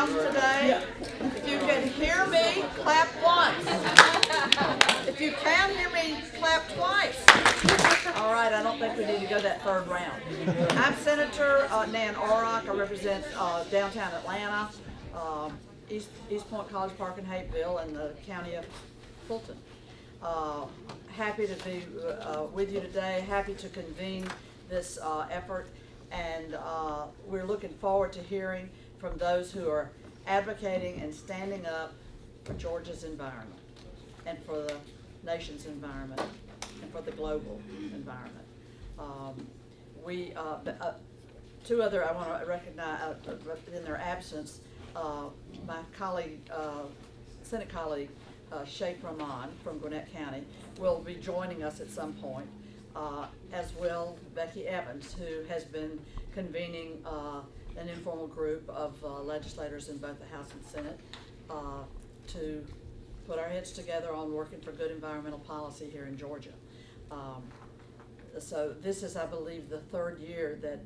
house today? If you can hear me, clap once. If you can hear me, clap twice. All right, I don't think we need to go that third round. I'm Senator Nan Orrock. I represent downtown Atlanta, East Point, College Park, and Hapeville, and the county of Fulton. Happy to be with you today, happy to convene this effort, and we're looking forward to hearing from those who are advocating and standing up for Georgia's environment and for the nation's environment and for the global environment. Two other I want to recognize in their absence, my colleague, Senate colleague, Sheikh Rahman from Gwinnett County will be joining us at some point, as will Becky Evans, who has been convening an informal group of legislators in both the House and Senate to put our heads together on working for good environmental policy here in Georgia. So this is, I believe, the third year that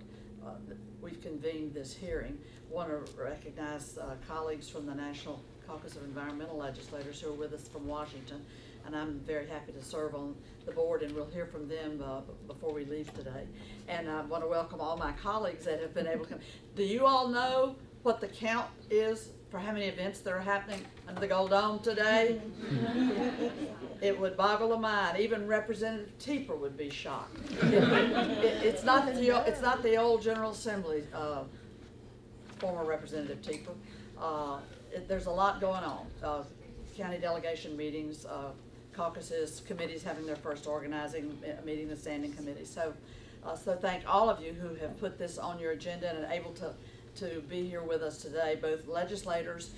we've convened this hearing. I want to recognize colleagues from the National Caucus of Environmental Legislators who are with us from Washington, and I'm very happy to serve on the board, and we'll hear from them before we leave today. And I want to welcome all my colleagues that have been able to come. Do you all know what the count is for how many events that are happening under the Gold Dome today? It would boggle the mind. Even Representative Tieper would be shocked. It's not the old General Assembly, former Representative Tieper. There's a lot going on. County delegation meetings, caucuses, committees having their first organizing meeting, the standing committee. So thank all of you who have put this on your agenda and are able to be here with us today, both legislators,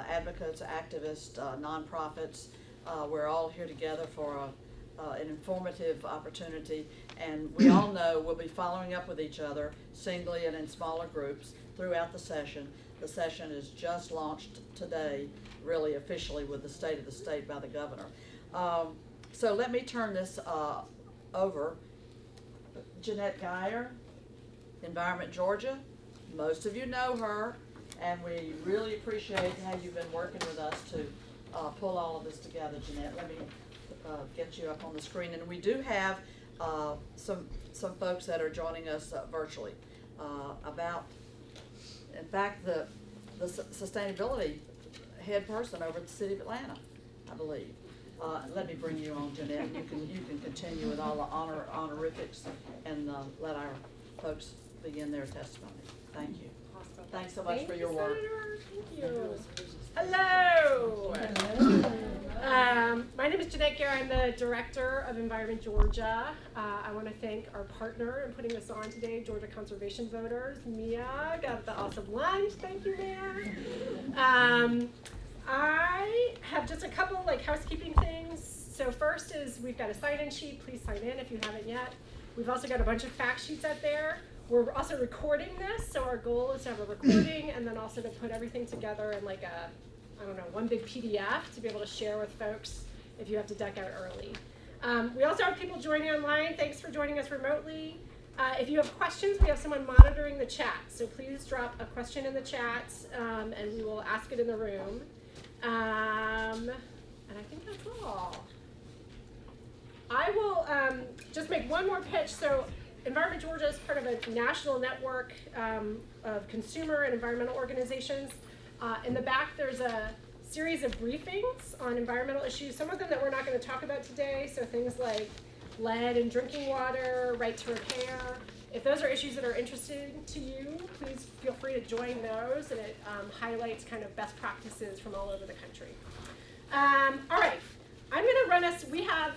advocates, activists, nonprofits. We're all here together for an informative opportunity, and we all know we'll be following up with each other singly and in smaller groups throughout the session. The session is just launched today, really officially, with the State of the State by the governor. So let me turn this over. Jeanette Geyer, Environment Georgia. Most of you know her, and we really appreciate how you've been working with us to pull all of this together, Jeanette. Let me get you up on the screen. And we do have some folks that are joining us virtually in fact, the sustainability head person over at the City of Atlanta, I believe. Let me bring you on, Jeanette. You can continue with all the honorifics and let our folks begin their testimony. Thank you. Awesome. Thanks so much for your work. Thank you. Hello. My name is Jeanette Geyer. I'm the Director of Environment Georgia. I want to thank our partner in putting this on today, Georgia Conservation Voters. Mia got the awesome lunch. Thank you, Mia. I have just a couple housekeeping things. So first is we've got a sign-in sheet. Please sign in if you haven't yet. We've also got a bunch of fact sheets out there. We're also recording this, so our goal is to have a recording and then also to put everything together in one big PDF to be able to share with folks if you have to duck out early. We also have people joining online. Thanks for joining us remotely. If you have questions, we have someone monitoring the chat, so please drop a question in the chat and we will ask it in the room. And I think that's all. I will just make one more pitch. So Environment Georgia is part of a national network of consumer and environmental organizations. In the back, there's a series of briefings on environmental issues, some of them that we're not going to talk about today, so things like lead in drinking water, right to repair. If those are issues that are interesting to you, please feel free to join those, and it highlights kind of best practices from all over the country. All right, I'm going to run us, we have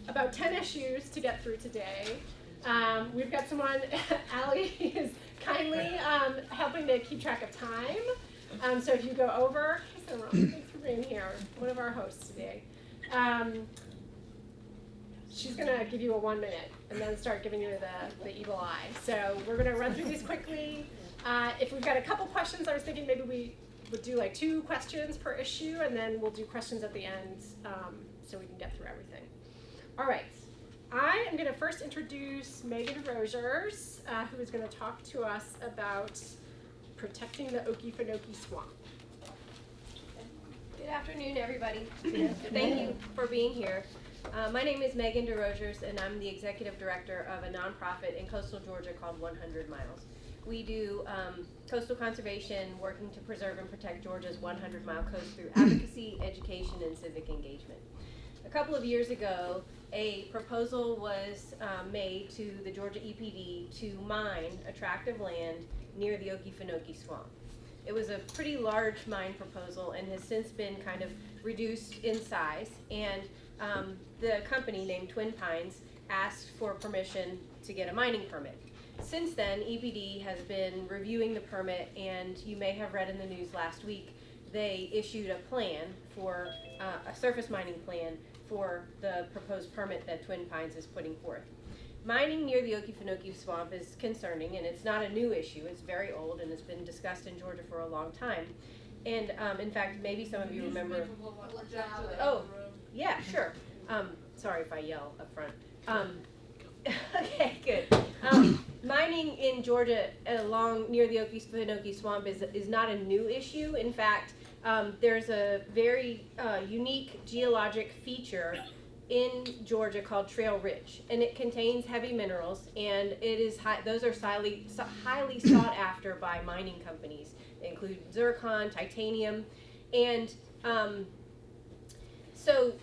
about 10 issues to get through today. We've got someone, Allie is kindly helping to keep track of time. So if you go over, thanks for being here, one of our hosts today. She's going to give you a 1 minute and then start giving you the evil eye. So we're going to run through these quickly. If we've got a couple questions, I was thinking maybe we would do 2 questions per issue, and then we'll do questions at the end so we can get through everything. All right. I am going to first introduce Megan Rogers, who is going to talk to us about protecting the Okefenokee Swamp. Good afternoon, everybody. Thank you for being here. My name is Megan DeRogers, and I'm the executive director of a nonprofit in coastal Georgia called 100 Miles. We do coastal conservation, working to preserve and protect Georgia's 100-mile coast through advocacy, education, and civic engagement. A couple of years ago, a proposal was made to the Georgia EPD to mine a tract of land near the Okefenokee Swamp. It was a pretty large mine proposal and has since been kind of reduced in size, and the company named Twin Pines asked for permission to get a mining permit. Since then, EPD has been reviewing the permit, and you may have read in the news last week, they issued a plan for a surface mining plan for the proposed permit that Twin Pines is putting forth. Mining near the Okefenokee Swamp is concerning, and it's not a new issue. It's very old, and it's been discussed in Georgia for a long time. And in fact, maybe some of you remember. Oh, yeah, sure. Sorry if I yell up front. Okay, good. Mining in Georgia along near the Okefenokee Swamp is not a new issue. In fact, there's a very unique geologic feature in Georgia called Trail Ridge, and it contains heavy minerals, and it is those are highly sought after by mining companies. They include zircon, titanium, and so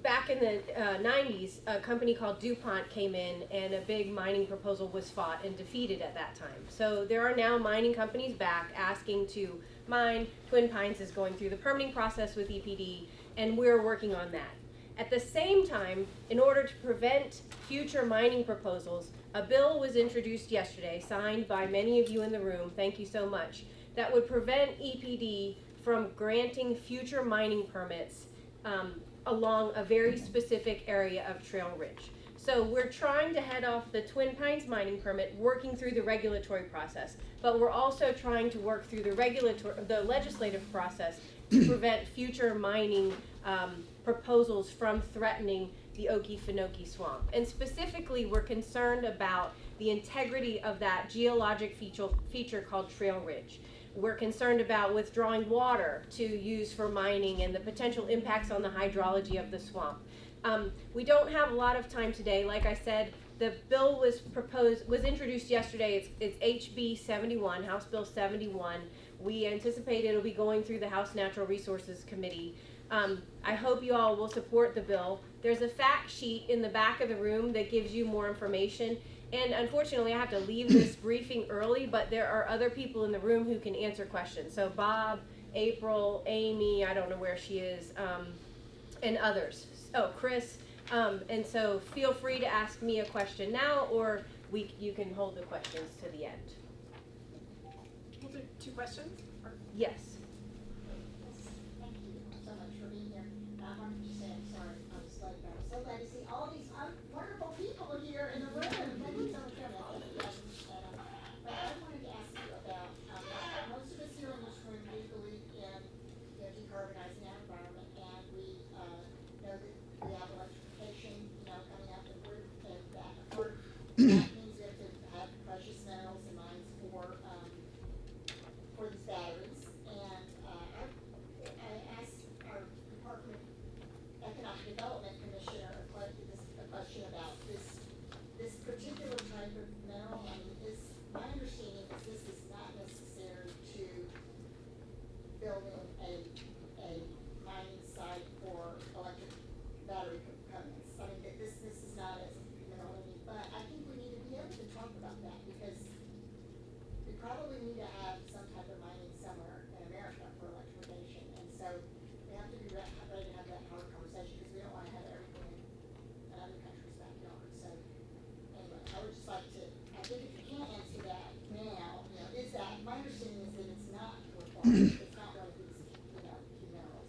back in the 90s, a company called DuPont came in, and a big mining proposal was fought and defeated at that time. So there are now mining companies back asking to mine. Twin Pines is going through the permitting process with EPD, and we're working on that. At the same time, in order to prevent future mining proposals, a bill was introduced yesterday, signed by many of you in the room, thank you so much, that would prevent EPD from granting future mining permits along a very specific area of Trail Ridge. So we're trying to head off the Twin Pines mining permit, working through the regulatory process, but we're also trying to work through the legislative process to prevent future mining proposals from threatening the Okefenokee Swamp. And specifically, we're concerned about the integrity of that geologic feature called Trail Ridge. We're concerned about withdrawing water to use for mining and the potential impacts on the hydrology of the swamp. We don't have a lot of time today. Like I said, the bill was introduced yesterday. It's HB 71, House Bill 71. We anticipate it'll be going through the House Natural Resources Committee. I hope you all will support the bill. There's a fact sheet in the back of the room that gives you more information. And unfortunately, I have to leave this briefing early, but there are other people in the room who can answer questions. So Bob, April, Amy, I don't know where she is, and others. Oh, Chris. And so feel free to ask me a question now, or you can hold the questions to the end. We'll do 2 questions? Or? Yes. Thank you so much for being here. I wanted to say, I'm sorry, I was late, but I'm so glad to see all these wonderful people here in the room. Thank you so much for that. But I wanted to ask you about, most of us here in this room do believe in decarbonizing our environment, and we know that we have electrification, coming out the group, and that, of course, that means we have to have precious metals and mines for these batteries. And I asked our Department Economic Development Commissioner a question about this particular type of mineral. I mean, my understanding is this is not necessary to building a mining site for electric battery components. I mean, this is not as mineral, but I think we need to be able to talk about that, because we probably need to have some type of mining somewhere in America for electrification, and so we have to be ready to have that hard conversation, because we don't want to have everything in other countries' backyard. So anyway, I would just like to, I think if you can't answer that now, is that, my understanding is that it's not required, it's not one of these, key minerals,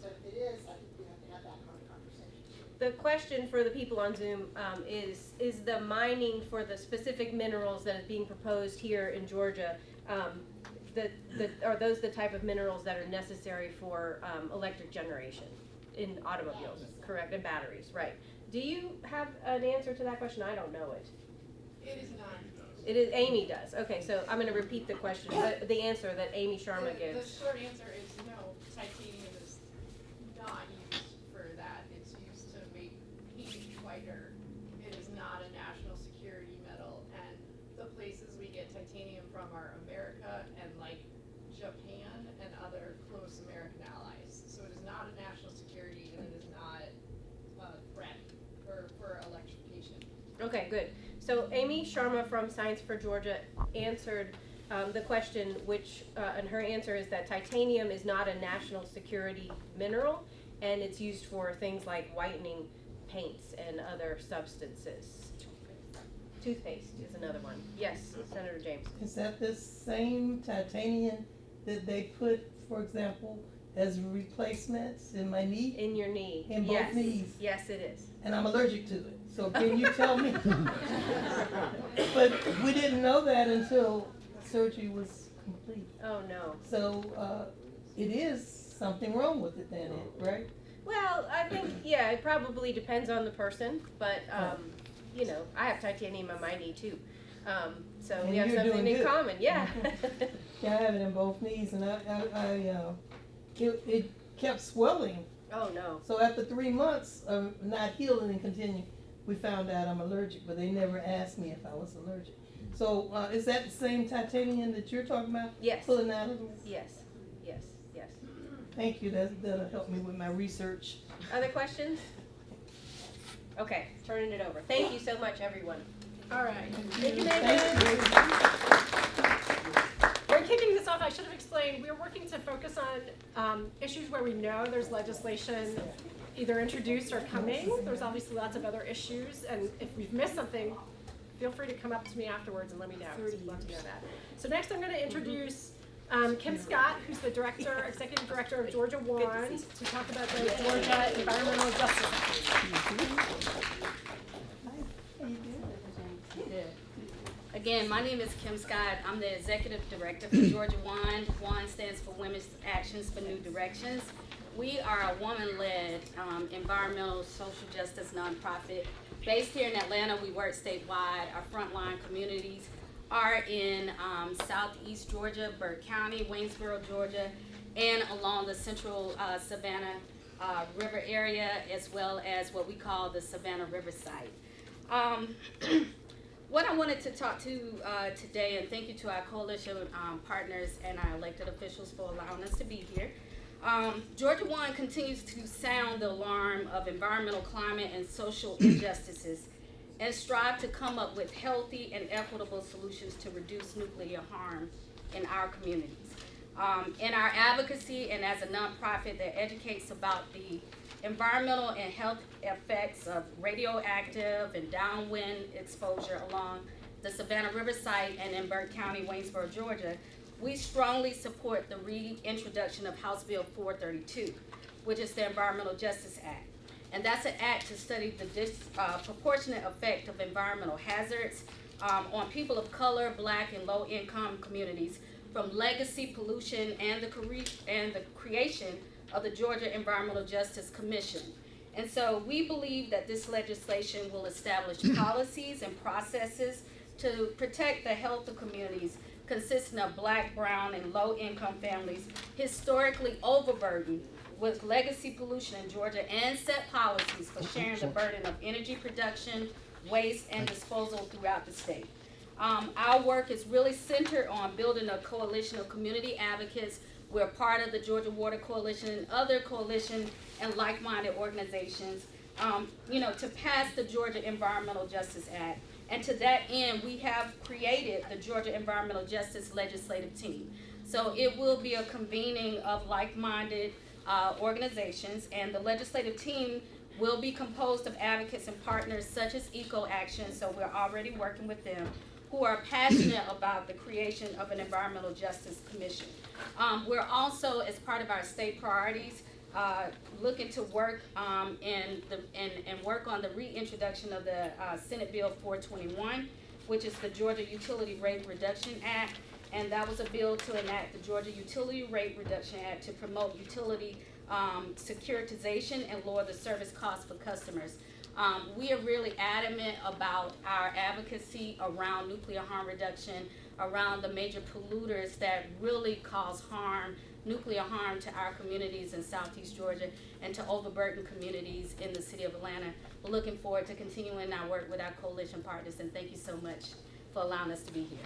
so if it is, I think we have to have that hard conversation. The question for the people on Zoom is the mining for the specific minerals that is being proposed here in Georgia, are those the type of minerals that are necessary for electric generation in automobiles? Correct, and batteries, right. Do you have an answer to that question? I don't know it. It is not. It is, Amy does. Okay, so I'm gonna repeat the question, the answer that Amy Sharma The gives. short answer is no, titanium is not used for that. It's used to make paint whiter. It is not a national security metal, and the places we get titanium from are America and like Japan and other close American allies. So it is not a national security, and it is not a threat for electrification. Okay, good. So Amy Sharma from Science for Georgia answered the question, which, and her answer is that titanium is not a national security mineral, and it's used for things like whitening paints and other substances. Toothpaste is another one. Yes, Senator James. Is that the same titanium that they put, for example, as replacements in my knee? In your knee. In both Yes. knees. Yes, it is. And I'm allergic to it. So can you tell me? But we didn't know that until surgery was complete. Oh, no. So it is something wrong with it then, right? Well, I think, yeah, it probably depends on the person, but, you know, I have titanium on my knee too. So And we have you're something doing in good. common, yeah. Yeah, I have it in both knees, and it kept swelling. Oh, no. So after 3 months of not healing and continuing, we found out I'm allergic, but they never asked me if I was allergic. So is that the same titanium that you're talking about? Yes. Pulling out of the... Yes, yes, yes. Thank you, that'll help me with my research. Other questions? Okay, turning it over. Thank you so much, everyone. All right. Thank you, Thank Megan. you. We're kicking this off. I should have explained. We're working to focus on issues where we know there's legislation either introduced or coming. There's obviously lots of other issues, and if we've missed something, feel free to come up to me afterwards and let me know. I'd love to know that. So next, I'm going to introduce Kim Scott, who's the executive director of Georgia 1, to talk about the Georgia Environmental Justice Act. Again, my name is Kim Scott. I'm the executive director for Georgia 1. 1 stands for Women's Actions for New Directions. We are a woman-led environmental social justice nonprofit. Based here in Atlanta, we work statewide. Our frontline communities are in southeast Georgia, Burke County, Waynesboro, Georgia, and along the central Savannah River area, as well as what we call the Savannah River site. What I wanted to talk to today, and thank you to our coalition partners and our elected officials for allowing us to be here. Georgia 1 continues to sound the alarm of environmental, climate, and social injustices and strive to come up with healthy and equitable solutions to reduce nuclear harm in our communities. In our advocacy and as a nonprofit that educates about the environmental and health effects of radioactive and downwind exposure along the Savannah River site and in Burke County, Waynesboro, Georgia, we strongly support the reintroduction of House Bill 432, which is the Environmental Justice Act. And that's an act to study the disproportionate effect of environmental hazards on people of color, Black, and low-income communities from legacy pollution and the creation of the Georgia Environmental Justice Commission. And so we believe that this legislation will establish policies and processes to protect the health of communities consisting of Black, brown, and low-income families historically overburdened with legacy pollution in Georgia, and set policies for sharing the burden of energy production, waste, and disposal throughout the state. Our work is really centered on building a coalition of community advocates. We're part of the Georgia Water Coalition and other coalition and like-minded organizations, to pass the Georgia Environmental Justice Act. And to that end, we have created the Georgia Environmental Justice Legislative Team. So it will be a convening of like-minded organizations, and the legislative team will be composed of advocates and partners such as Eco Action, so we're already working with them, who are passionate about the creation of an environmental justice commission. We're also, as part of our state priorities, looking to work and work on the reintroduction of the Senate Bill 421, which is the Georgia Utility Rate Reduction Act, and that was a bill to enact the Georgia Utility Rate Reduction Act to promote utility securitization and lower the service costs for customers. We are really adamant about our advocacy around nuclear harm reduction, around the major polluters that really cause harm, nuclear harm to our communities in Southeast Georgia and to overburdened communities in the city of Atlanta. We're looking forward to continuing our work with our coalition partners, and thank you so much for allowing us to be here.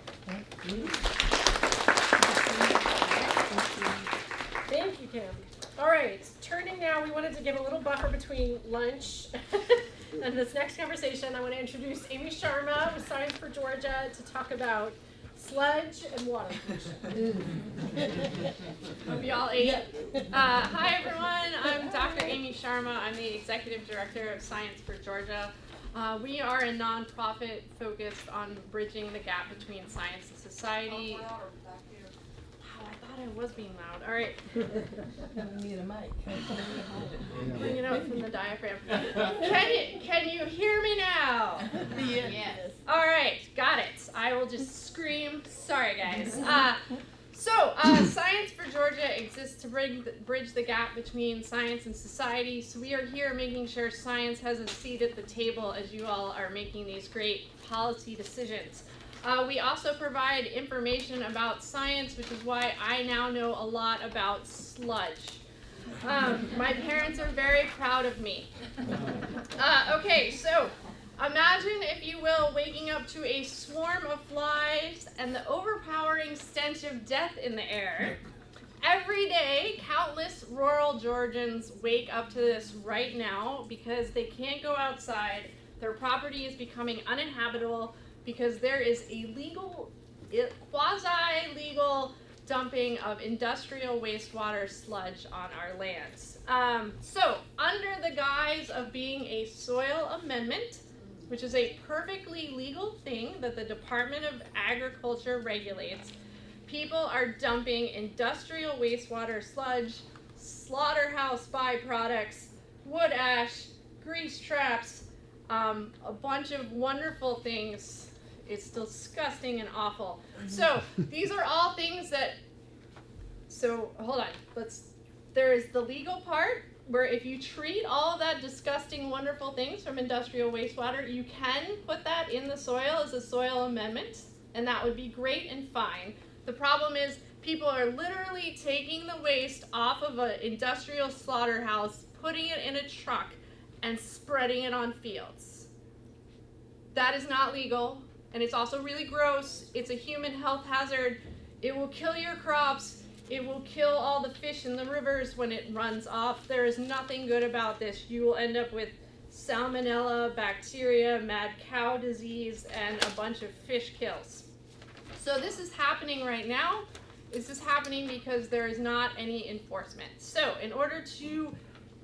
Thank you, Kim. All right, turning now, we wanted to give a little buffer between lunch and this next conversation. I want to introduce Amy Sharma with Science for Georgia to talk about sludge and water pollution. Hope you all ate. Hi everyone, I'm Dr. Amy Sharma. I'm the Executive Director of Science for Georgia. We are a nonprofit focused on bridging the gap between science and society. Wow, I thought I was being loud. All right. Need a mic. Bring it out from the diaphragm. Can you hear me now? Yes. All right, got it. I will just scream. Sorry, guys. Science for Georgia exists to bridge the gap between science and society. So we are here making sure science has a seat at the table as you all are making these great policy decisions. We also provide information about science, which is why I now know a lot about sludge. My parents are very proud of me. Okay, so imagine, if you will, waking up to a swarm of flies and the overpowering stench of death in the air. Every day, countless rural Georgians wake up to this right now because they can't go outside. Their property is becoming uninhabitable because there is illegal, quasi-legal dumping of industrial wastewater sludge on our lands. So, under the guise of being a soil amendment, which is a perfectly legal thing that the Department of Agriculture regulates, people are dumping industrial wastewater sludge, slaughterhouse byproducts, wood ash, grease traps, a bunch of wonderful things. It's disgusting and awful. So these are all things that, so hold on, there is the legal part where if you treat all of that disgusting, wonderful things from industrial wastewater, you can put that in the soil as a soil amendment, and that would be great and fine. The problem is people are literally taking the waste off of an industrial slaughterhouse, putting it in a truck, and spreading it on fields. That is not legal, and it's also really gross. It's a human health hazard. It will kill your crops. It will kill all the fish in the rivers when it runs off. There is nothing good about this. You will end up with salmonella, bacteria, mad cow disease, and a bunch of fish kills. So this is happening right now. This is happening because there is not any enforcement. So in order to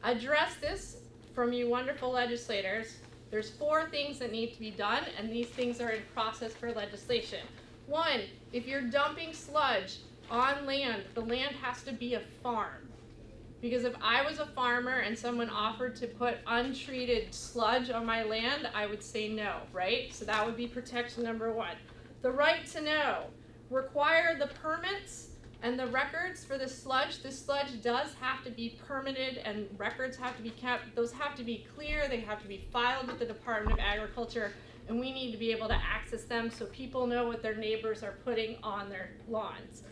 address this from you wonderful legislators, there's 4 things that need to be done, and these things are in process for legislation. 1, if you're dumping sludge on land, the land has to be a farm. Because if I was a farmer and someone offered to put untreated sludge on my land, I would say no, right? So that would be protection number 1. The right to know. Require the permits and the records for the sludge. The sludge does have to be permitted and records have to be kept. Those have to be clear. They have to be filed with the Department of Agriculture, and we need to be able to access them so people know what their neighbors are putting on their lawns.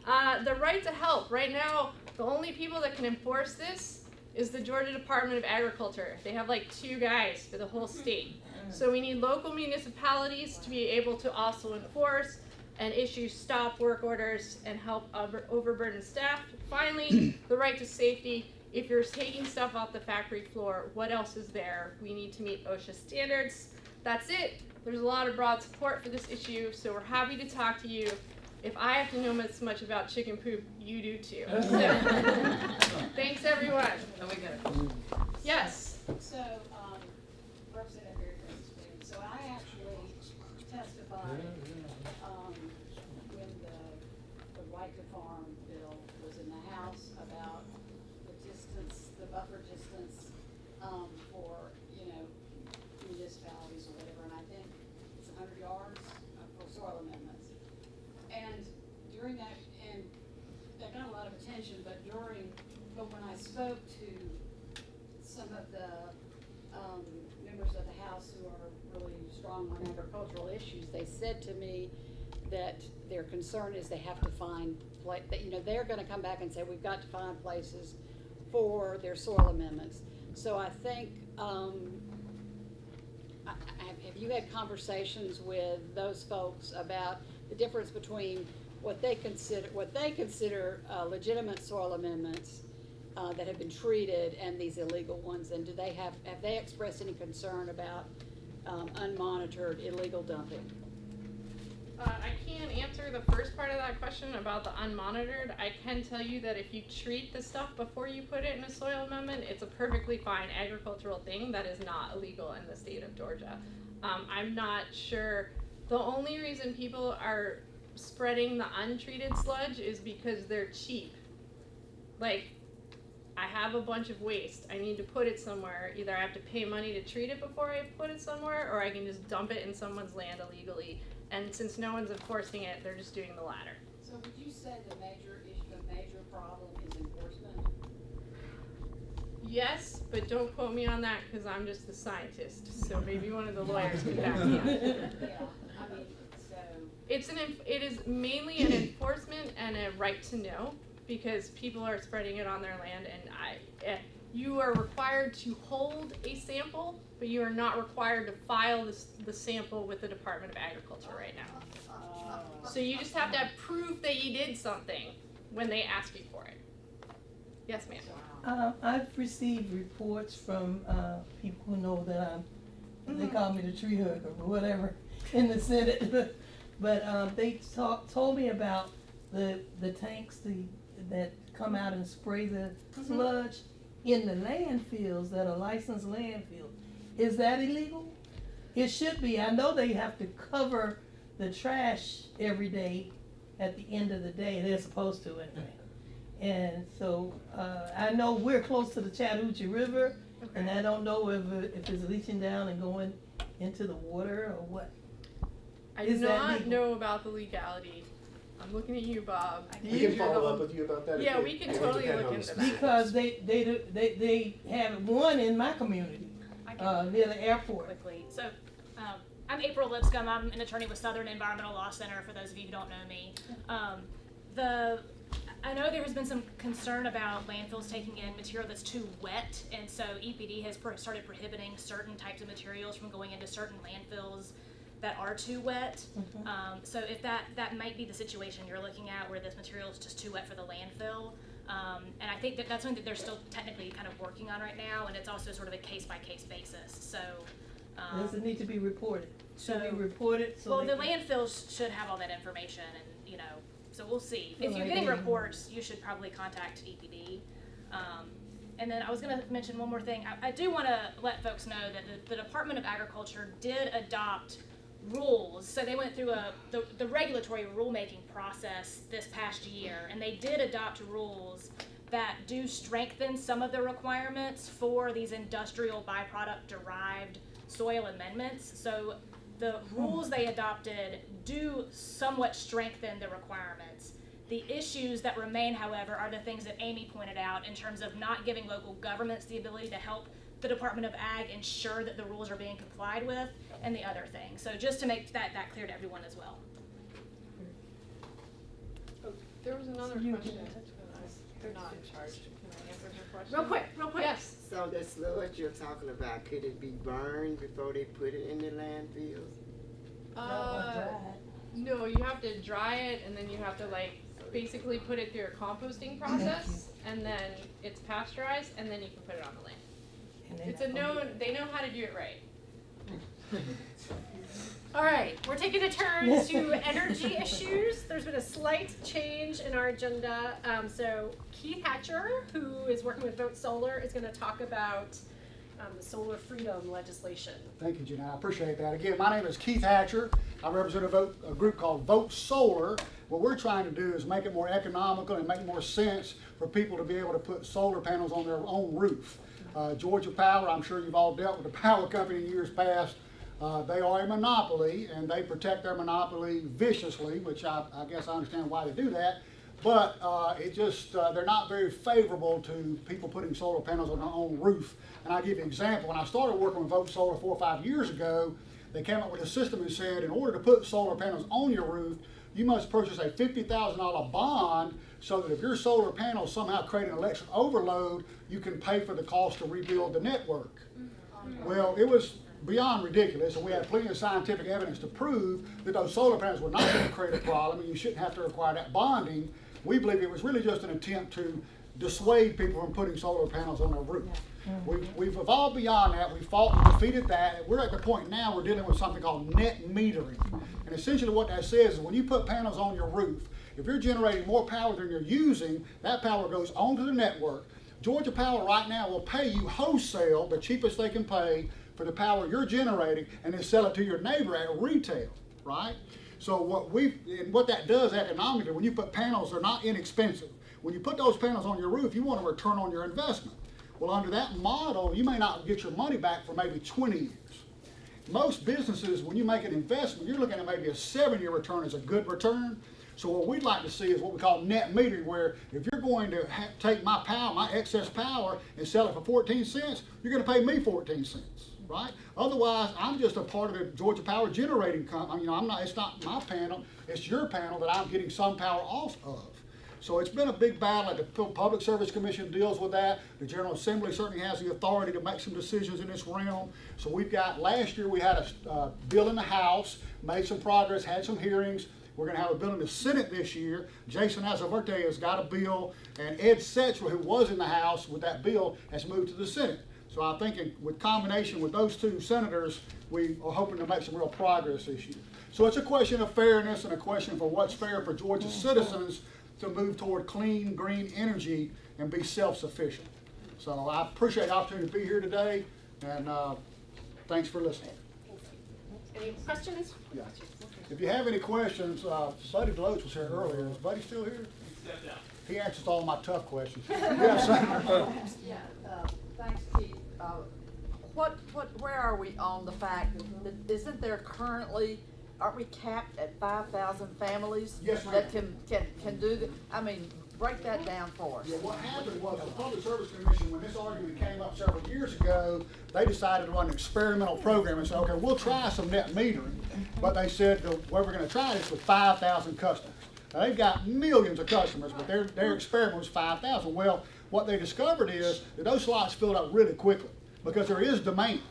The right to help. Right now, the only people that can enforce this is the Georgia Department of Agriculture. They have like 2 guys for the whole state. So we need local municipalities to be able to also enforce and issue stop work orders and help overburdened staff. Finally, the right to safety. If you're taking stuff off the factory floor, what else is there? We need to meet OSHA standards. That's it. There's a lot of broad support for this issue, so we're happy to talk to you. If I have to know as much about chicken poop, you do too. So, thanks everyone. Yes. So, Representative Barry Francis, so I actually testified, when the right to farm bill was in the House about the distance, the buffer distance, for, municipalities or whatever, and I think it's 100 yards for soil amendments. And during that, and that got a lot of attention, but when I spoke to some of the members of the House who are really strong on agricultural issues, they said to me that their concern is they have to find, that, you know, they're gonna come back and say, we've got to find places for their soil amendments. So I think, have you had conversations with those folks about the difference between what they consider legitimate soil amendments that have been treated and these illegal ones? And have they expressed any concern about unmonitored illegal dumping? I can't answer the first part of that question about the unmonitored. I can tell you that if you treat the stuff before you put it in a soil amendment, it's a perfectly fine agricultural thing that is not illegal in the state of Georgia. I'm not sure. The only reason people are spreading the untreated sludge is because they're cheap. Like, I have a bunch of waste. I need to put it somewhere. Either I have to pay money to treat it before I put it somewhere, or I can just dump it in someone's land illegally. And since no one's enforcing it, they're just doing the latter. So would you say the major problem is enforcement? Yes, but don't quote me on that because I'm just the scientist. So maybe one of the lawyers can back me up. Yeah, I mean, so. It is mainly an enforcement and a right to know, because people are spreading it on their land, and you are required to hold a sample, but you are not required to file the sample with the Department of Agriculture right now. So you just have to have proof that you did something when they ask you for it. Yes, ma'am. I've received reports from people who know that they call me the tree hugger or whatever in the Senate, but they told me about the tanks that come out and spray the sludge in the landfills that are licensed landfills. Is that illegal? It should be. I know they have to cover the trash every day at the end of the day. They're supposed to anyway. And so I know we're close to the Chattahoochee River, and I don't know if it's leaching down and going into the water or what. I do not know about the legality. I'm looking at you, Bob. We can follow up with you about that. Yeah, we can totally look into that. Because they have one in my community, near the airport. Quickly. So, I'm April Lipscomb. I'm an attorney with Southern Environmental Law Center, for those of you who don't know me. I know there has been some concern about landfills taking in material that's too wet, and so EPD has started prohibiting certain types of materials from going into certain landfills that are too wet. So if that might be the situation you're looking at, where this material is just too wet for the landfill. And I think that's something that they're still technically kind of working on right now, and it's also sort of a case-by-case basis. So Does it need to be reported? Should so- we report it? well, the landfills should have all that information, and so we'll see. If you're getting reports, you should probably contact EPD. And then I was going to mention one more thing. I do want to let folks know that the Department of Agriculture did adopt rules. So they went through the regulatory rulemaking process this past year, and they did adopt rules that do strengthen some of the requirements for these industrial byproduct derived soil amendments. So the rules they adopted do somewhat strengthen the requirements. The issues that remain, however, are the things that Amy pointed out in terms of not giving local governments the ability to help the Department of Ag ensure that the rules are being complied with, and the other things. So just to make that clear to everyone as well. Oh, there was another question. They're not in charge. Can I answer her question? Real quick. Yes. So the sludge you're talking about, could it be burned before they put it in the landfills? No, you have to dry it, and then you have to basically put it through a composting process, and then it's pasteurized, and then you can put it on the land. They know how to do it right. All right, we're taking a turn to energy issues. There's been a slight change in our agenda. So Keith Hatcher, who is working with Vote Solar, is going to talk about the solar freedom legislation. Thank you, Gina. I appreciate that. Again, my name is Keith Hatcher. I represent a group called Vote Solar. What we're trying to do is make it more economical and make more sense for people to be able to put solar panels on their own roof. Georgia Power, I'm sure you've all dealt with the power company in years past. They are a monopoly, and they protect their monopoly viciously, which I guess I understand why they do that. but it just, they're not very favorable to people putting solar panels on their own roof. And I'll give you an example. When I started working with Vote Solar 4 or 5 years ago, they came up with a system and said, in order to put solar panels on your roof, you must purchase a $50,000 bond so that if your solar panels somehow create an electric overload, you can pay for the cost to rebuild the network. Well, it was beyond ridiculous, and we had plenty of scientific evidence to prove that those solar panels were not going to create a problem, and you shouldn't have to require that bonding. We believe it was really just an attempt to dissuade people from putting solar panels on their roof. We've evolved beyond that. We fought and defeated that. We're at the point now we're dealing with something called net metering. And essentially what that says is when you put panels on your roof, if you're generating more power than you're using, that power goes onto the network. Georgia Power right now will pay you wholesale, the cheapest they can pay, for the power you're generating, and then sell it to your neighbor at retail, right? So what that does economically, when you put panels, they're not inexpensive. When you put those panels on your roof, you want a return on your investment. Well, under that model, you may not get your money back for maybe 20 years. Most businesses, when you make an investment, you're looking at maybe a 7-year return as a good return. So what we'd like to see is what we call net metering, where if you're going to take my power, my excess power, and sell it for 14 cents, you're going to pay me 14 cents, right? Otherwise, I'm just a part of the Georgia Power generating company. You know, it's not my panel, it's your panel that I'm getting some power off of. So it's been a big battle. The Public Service Commission deals with that. The General Assembly certainly has the authority to make some decisions in this realm. So last year we had a bill in the House, made some progress, had some hearings. We're going to have a bill in the Senate this year. Jason Azaverte has got a bill, and Ed Setchel, who was in the House with that bill, has moved to the Senate. So I think with combination with those two senators, we are hoping to make some real progress this year. So it's a question of fairness and a question for what's fair for Georgia's citizens to move toward clean, green energy and be self-sufficient. So I appreciate the opportunity to be here today, and thanks for listening. Any questions? Yeah. If you have any questions, Buddy Deloach was here earlier. Is Buddy still here? He stepped out. He answers all my tough questions. Yes, sir. Yeah, thanks, Keith. Where are we on the fact that isn't there currently, aren't we capped at 5,000 families? Yes, ma'am. That can do the, I mean, break that down for us. Yeah, what happened was the Public Service Commission, when this argument came up several years ago, they decided to run an experimental program and said, okay, we'll try some net metering. But they said the way we're going to try this with 5,000 customers. Now they've got millions of customers, but their experiment was 5,000. Well, what they discovered is that those slots filled up really quickly because there is demand.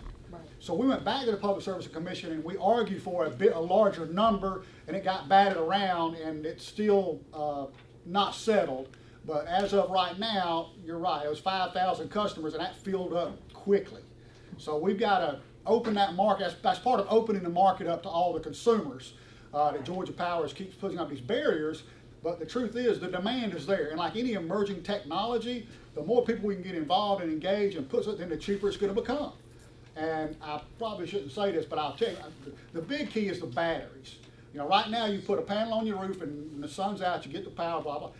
So we went back to the Public Service Commission and we argued for a larger number, and it got batted around, and it's still not settled. But as of right now, you're right, it was 5,000 customers, and that filled up quickly. So we've got to open that market. That's part of opening the market up to all the consumers. That Georgia Power keeps putting up these barriers, but the truth is the demand is there. And like any emerging technology, the more people we can get involved and engage and put something, the cheaper it's going to become. And I probably shouldn't say this, but I'll tell you, the big key is the batteries. You know, right now you put a panel on your roof and when the sun's out, you get the power, blah, blah.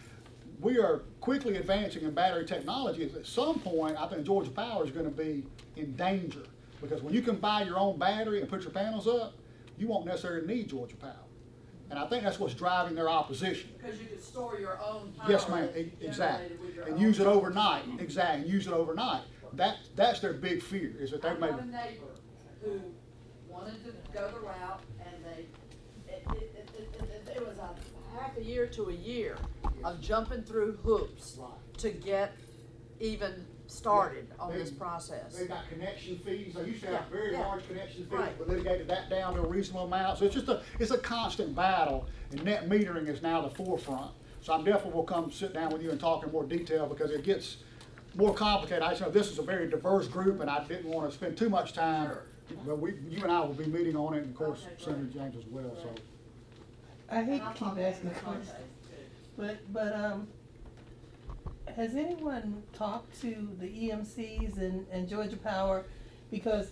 We are quickly advancing in battery technology. At some point, I think Georgia Power is going to be in danger, because when you can buy your own battery and put your panels up, you won't necessarily need Georgia Power. And I think that's what's driving their opposition. Because you could store your own power. Yes, ma'am, exactly. And use it overnight, exactly, and use it overnight. That's their big fear, is that they may. I've got a neighbor who wanted to go the route, and it was a half a year to a year of jumping through hoops to get even started on this process. They got connection fees. They used to have Yeah, very yeah. large connection fees, Right. but litigated that down to a reasonable amount. So it's a constant battle, and net metering is now the forefront. So I'm definitely will come sit down with you and talk in more detail, because it gets more complicated. I just know this is a very diverse group, and I didn't want to spend too much time. Sure. But you and I will be meeting on it, and of course, Okay, Senator great. James as well. So I hate to keep asking questions, but has anyone talked to the EMCs and Georgia Power? Because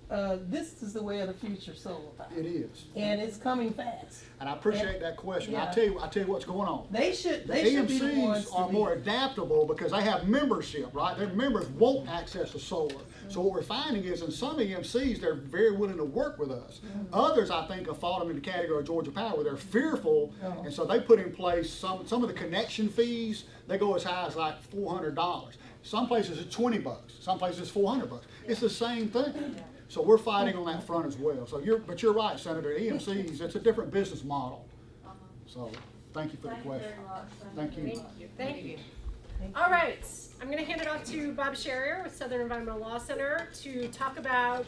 this is the way of the future solar power. It is. And it's coming fast. And I appreciate that question. Yeah. I tell you what's going on. They should The be the ones EMCs to are be. more adaptable because they have membership, right? Their members won't access the solar. So what we're finding is in some EMCs, they're very willing to work with us. Others, I think, have fallen into the category of Georgia Power where they're fearful. Oh. And so they put in place some of the connection fees, they go as high as like $400. Some places it's $20, some places it's $400. It's the same thing. So we're fighting on that front as well. So but you're right, Senator. EMCs, it's a different business model. So thank you for the question. Thank you. Thank you. All right, I'm going to hand it off to Bob Sherrier with Southern Environmental Law Center to talk about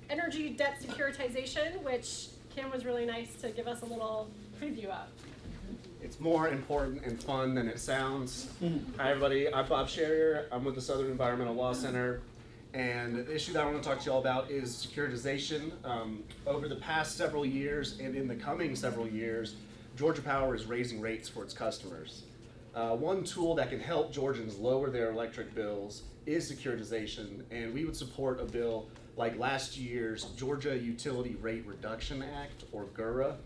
energy debt securitization, which Kim was really nice to give us a little preview of. It's more important and fun than it sounds. Hi everybody, I'm Bob Sherrier. I'm with the Southern Environmental Law Center. And the issue that I want to talk to you all about is securitization. Over the past several years and in the coming several years, Georgia Power is raising rates for its customers. One tool that can help Georgians lower their electric bills is securitization, and we would support a bill like last year's Georgia Utility Rate Reduction Act, or GURA,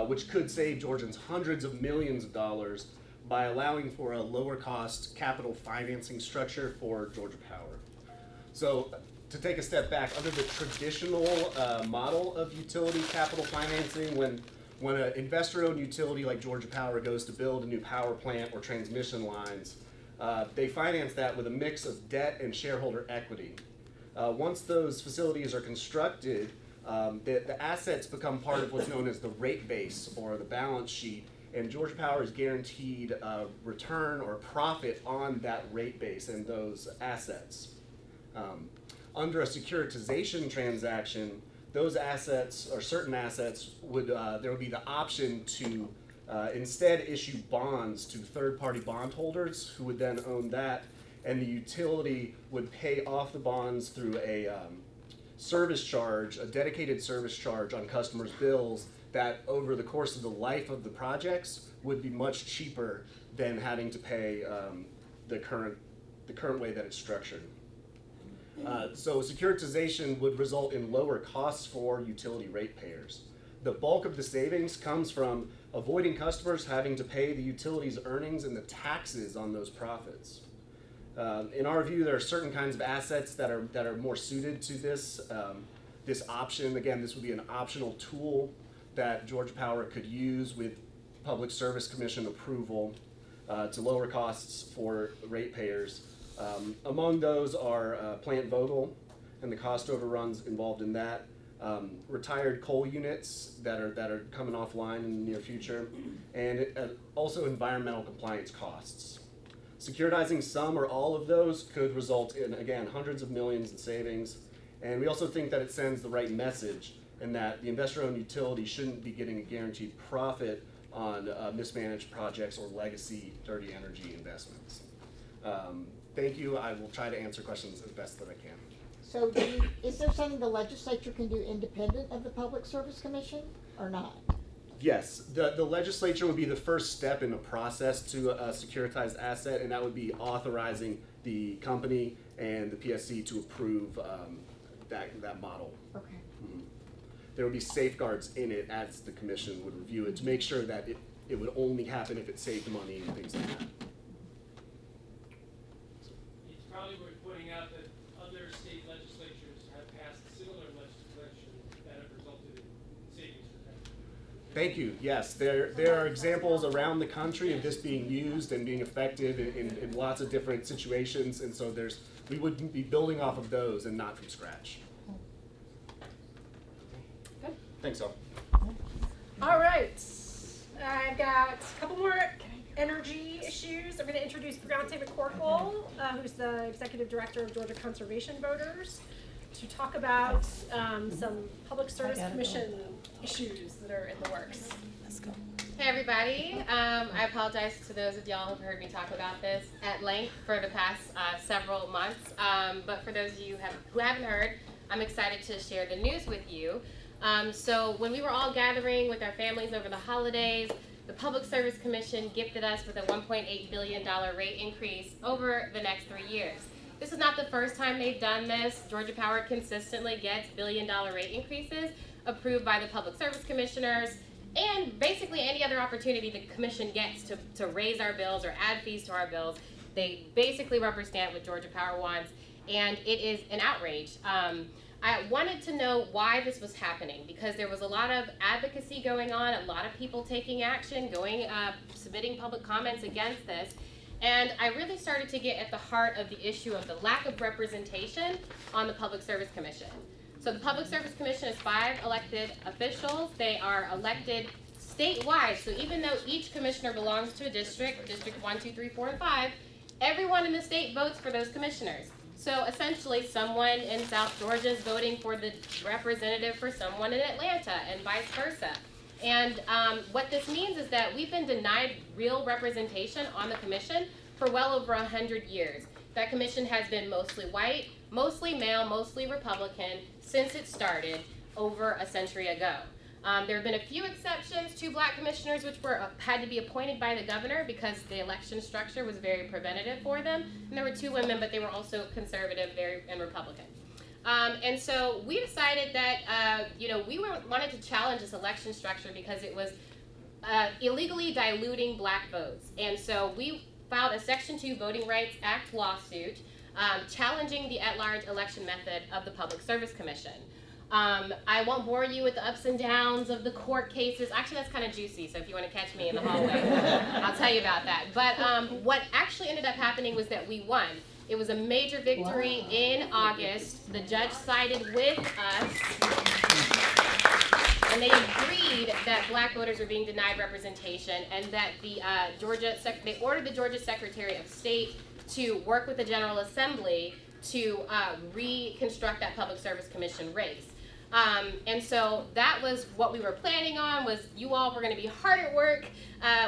which could save Georgians hundreds of millions of dollars by allowing for a lower cost capital financing structure for Georgia Power. So to take a step back, under the traditional model of utility capital financing, when an investor-owned utility like Georgia Power goes to build a new power plant or transmission lines, they finance that with a mix of debt and shareholder equity. Once those facilities are constructed, the assets become part of what's known as the rate base or the balance sheet, and Georgia Power is guaranteed a return or profit on that rate base and those assets. Under a securitization transaction, those assets or certain assets would there would be the option to instead issue bonds to third-party bondholders who would then own that, and the utility would pay off the bonds through a service charge, a dedicated service charge on customers' bills that over the course of the life of the projects would be much cheaper than having to pay the current way that it's structured. So securitization would result in lower costs for utility ratepayers. The bulk of the savings comes from avoiding customers having to pay the utility's earnings and the taxes on those profits. In our view, there are certain kinds of assets that are more suited to this option. Again, this would be an optional tool that Georgia Power could use with Public Service Commission approval to lower costs for ratepayers. Among those are Plant Vogtle and the cost overruns involved in that, retired coal units that are coming offline in the near future, and also environmental compliance costs. Securitizing some or all of those could result in, again, hundreds of millions in savings, and we also think that it sends the right message in that the investor-owned utility shouldn't be getting a guaranteed profit on mismanaged projects or legacy dirty energy investments. Thank you. I will try to answer questions as best that I can. So is there something the legislature can do independent of the Public Service Commission or not? Yes, the legislature would be the first step in the process to a securitized asset, and that would be authorizing the company and the PSC to approve that model. Okay. Mm-hmm. There would be safeguards in it as the commission would review it to make sure that it would only happen if it saved money and things like that. It's probably worth pointing out that other state legislatures have passed similar legislation that have resulted in savings for them. Thank you. Yes, there are examples around the country of this being used and being effective in lots of different situations, and so we would be building off of those and not from scratch. Good. Thanks, all. All right, I've got a couple more energy issues. I'm going to introduce Briante McCorkle, who's the Executive Director of Georgia Conservation Voters, to talk about some Public Service Commission issues that are in the works. Let's go. Hey everybody, I apologize to those of y'all who've heard me talk about this at length for the past several months, but for those of you who haven't heard, I'm excited to share the news with you. So when we were all gathering with our families over the holidays, the Public Service Commission gifted us with a $1.8 billion rate increase over the next 3 years. This is not the first time they've done this. Georgia Power consistently gets billion-dollar rate increases approved by the Public Service Commissioners, and basically any other opportunity the commission gets to raise our bills or add fees to our bills. They basically represent what Georgia Power wants, and it is an outrage. I wanted to know why this was happening, because there was a lot of advocacy going on, a lot of people taking action, submitting public comments against this. And I really started to get at the heart of the issue of the lack of representation on the Public Service Commission. So the Public Service Commission is 5 elected officials. They are elected statewide. So even though each commissioner belongs to a district, District 1, 2, 3, 4, and 5, everyone in the state votes for those commissioners. So essentially someone in South Georgia is voting for the representative for someone in Atlanta and vice versa. And what this means is that we've been denied real representation on the commission for well over 100 years. That commission has been mostly white, mostly male, mostly Republican since it started over a century ago. There have been a few exceptions, 2 black commissioners which had to be appointed by the governor because the election structure was very preventative for them. And there were 2 women, but they were also conservative and Republican. And so we decided that we wanted to challenge this election structure because it was illegally diluting black votes. And so we filed a Section 2 Voting Rights Act lawsuit challenging the at-large election method of the Public Service Commission. I won't bore you with the ups and downs of the court cases. Actually, that's kind of juicy, so if you want to catch me in the hallway, I'll tell you about that. But what actually ended up happening was that we won. It was a major victory in August. The judge sided with us, and they agreed that black voters were being denied representation, and that they ordered the Georgia Secretary of State to work with the General Assembly to reconstruct that Public Service Commission race. And so that was what we were planning on, was you all were going to be hard at work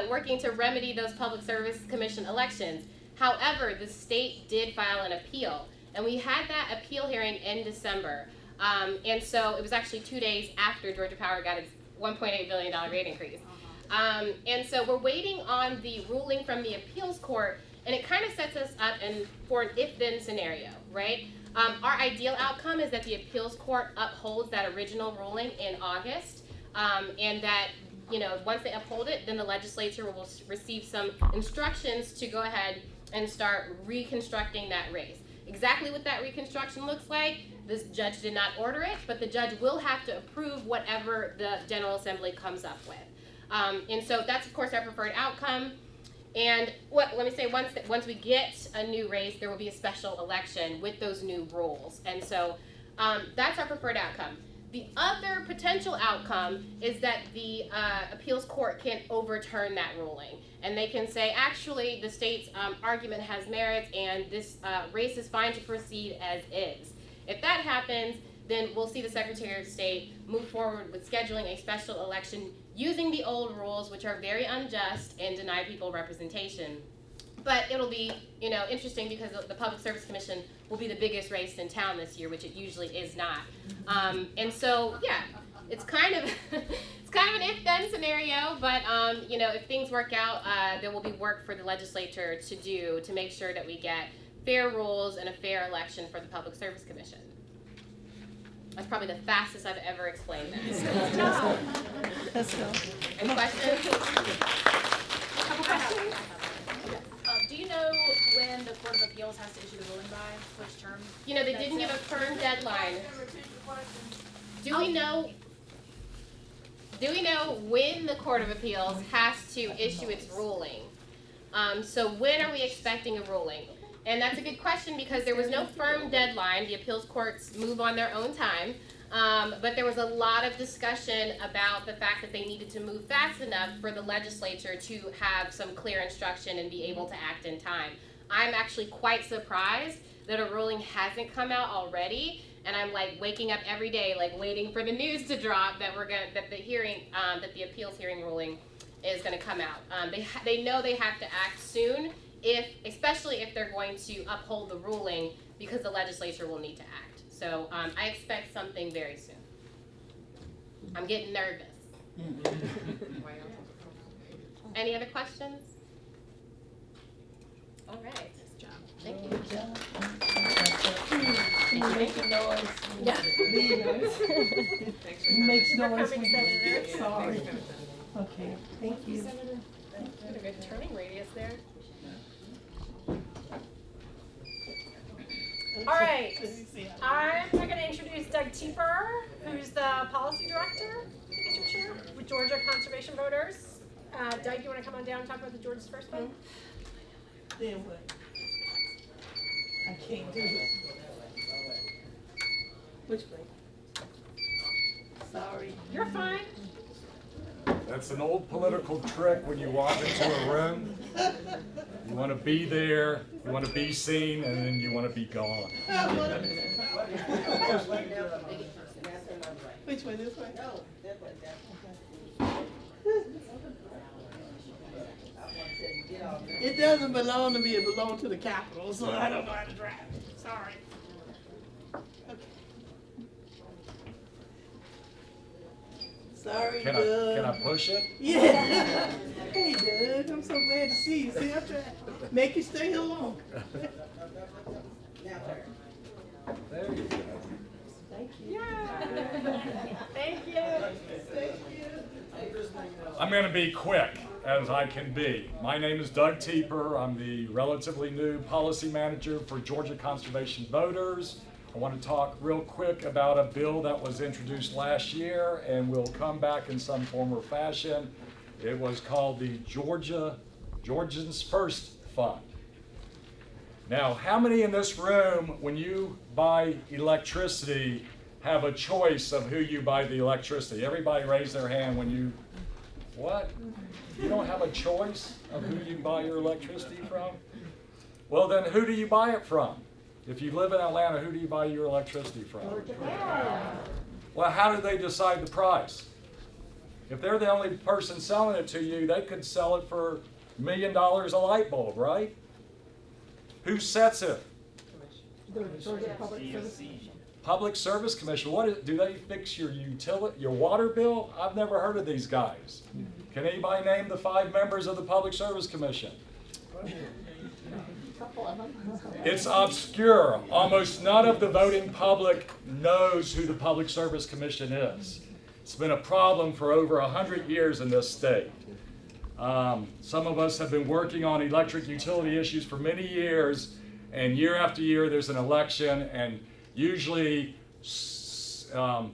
working to remedy those Public Service Commission elections. However, the state did file an appeal, and we had that appeal hearing in December. And so it was actually 2 days after Georgia Power got its $1.8 billion rate increase. And so we're waiting on the ruling from the appeals court, and it kind of sets us up for an if-then scenario, right? Our ideal outcome is that the appeals court upholds that original ruling in August, and that once they uphold it, then the legislature will receive some instructions to go ahead and start reconstructing that race. Exactly what that reconstruction looks like, this judge did not order it, but the judge will have to approve whatever the General Assembly comes up with. And so that's, of course, our preferred outcome. And let me say, once we get a new race, there will be a special election with those new rules. And so that's our preferred outcome. The other potential outcome is that the appeals court can overturn that ruling. And they can say, actually, the state's argument has merits, and this race is fine to proceed as is. If that happens, then we'll see the Secretary of State move forward with scheduling a special election using the old rules, which are very unjust and deny people representation. But it'll be, interesting because the Public Service Commission will be the biggest race in town this year, which it usually is not. And so, yeah, it's kind of an if-then scenario. But if things work out, there will be work for the legislature to do to make sure that we get fair rules and a fair election for the Public Service Commission. That's probably the fastest I've ever explained that. Let's go. Any questions? Couple questions? Do you know when the Court of Appeals has to issue the ruling by? Which term? They didn't give a firm deadline. Do we know when the Court of Appeals has to issue its ruling? So when are we expecting a ruling? And that's a good question because there was no firm deadline. The appeals courts move on their own time. But there was a lot of discussion about the fact that they needed to move fast enough for the legislature to have some clear instruction and be able to act in time. I'm actually quite surprised that a ruling hasn't come out already, and I'm waking up every day waiting for the news to drop that that the appeals hearing ruling is gonna come out. They know they have to act soon, especially if they're going to uphold the ruling, because the legislature will need to act. So I expect something very soon. I'm getting nervous. Any other questions? All right. Good job. Thank you. Good job. Can you make a noise? Yeah. Leave us. He makes For noise coming, when Senator. you sorry. Okay, thank you. Got a good turning radius there. All right, I'm going to introduce Doug Tieper, who's the policy director, I think is your chair, with Georgia Conservation Voters. Doug, you want to come on down and talk about the Georgia's First Vote? Then what? I can't do it. Which way? Sorry. You're fine. That's an old political trick when you walk into a room. You want to be there, you want to be seen, and then you want to be gone. Which way, this way? No, that way, It doesn't belong to me, it belongs to the Capitol, so I don't know how to drive. Sorry. Sorry, Can Doug. I push it? Yeah. Hey, Doug, I'm so glad to see you. See, I'm trying to make you stay here long. There you go. Thank you. Yeah. Thank you. Thank you. I'm going to be quick as I can be. My name is Doug Tieper. I'm the relatively new policy manager for Georgia Conservation Voters. I want to talk real quick about a bill that was introduced last year and will come back in some form or fashion. It was called the Georgians First Fund. Now, how many in this room, when you buy electricity, have a choice of who you buy the electricity? Everybody raise their hand when you, what? You don't have a choice of who you buy your electricity from? Well, then who do you buy it from? If you live in Atlanta, who do you buy your electricity from? Well, how do they decide the price? If they're the only person selling it to you, they could sell it for $1 million a light bulb, right? Who sets it? Public Service Commission. What is, do they fix your utility, your water bill? I've never heard of these guys. Can anybody name the 5 members of the Public Service Commission? It's obscure. Almost none of the voting public knows who the Public Service Commission is. It's been a problem for over 100 years in this state. Some of us have been working on electric utility issues for many years, and year after year there's an election, and usually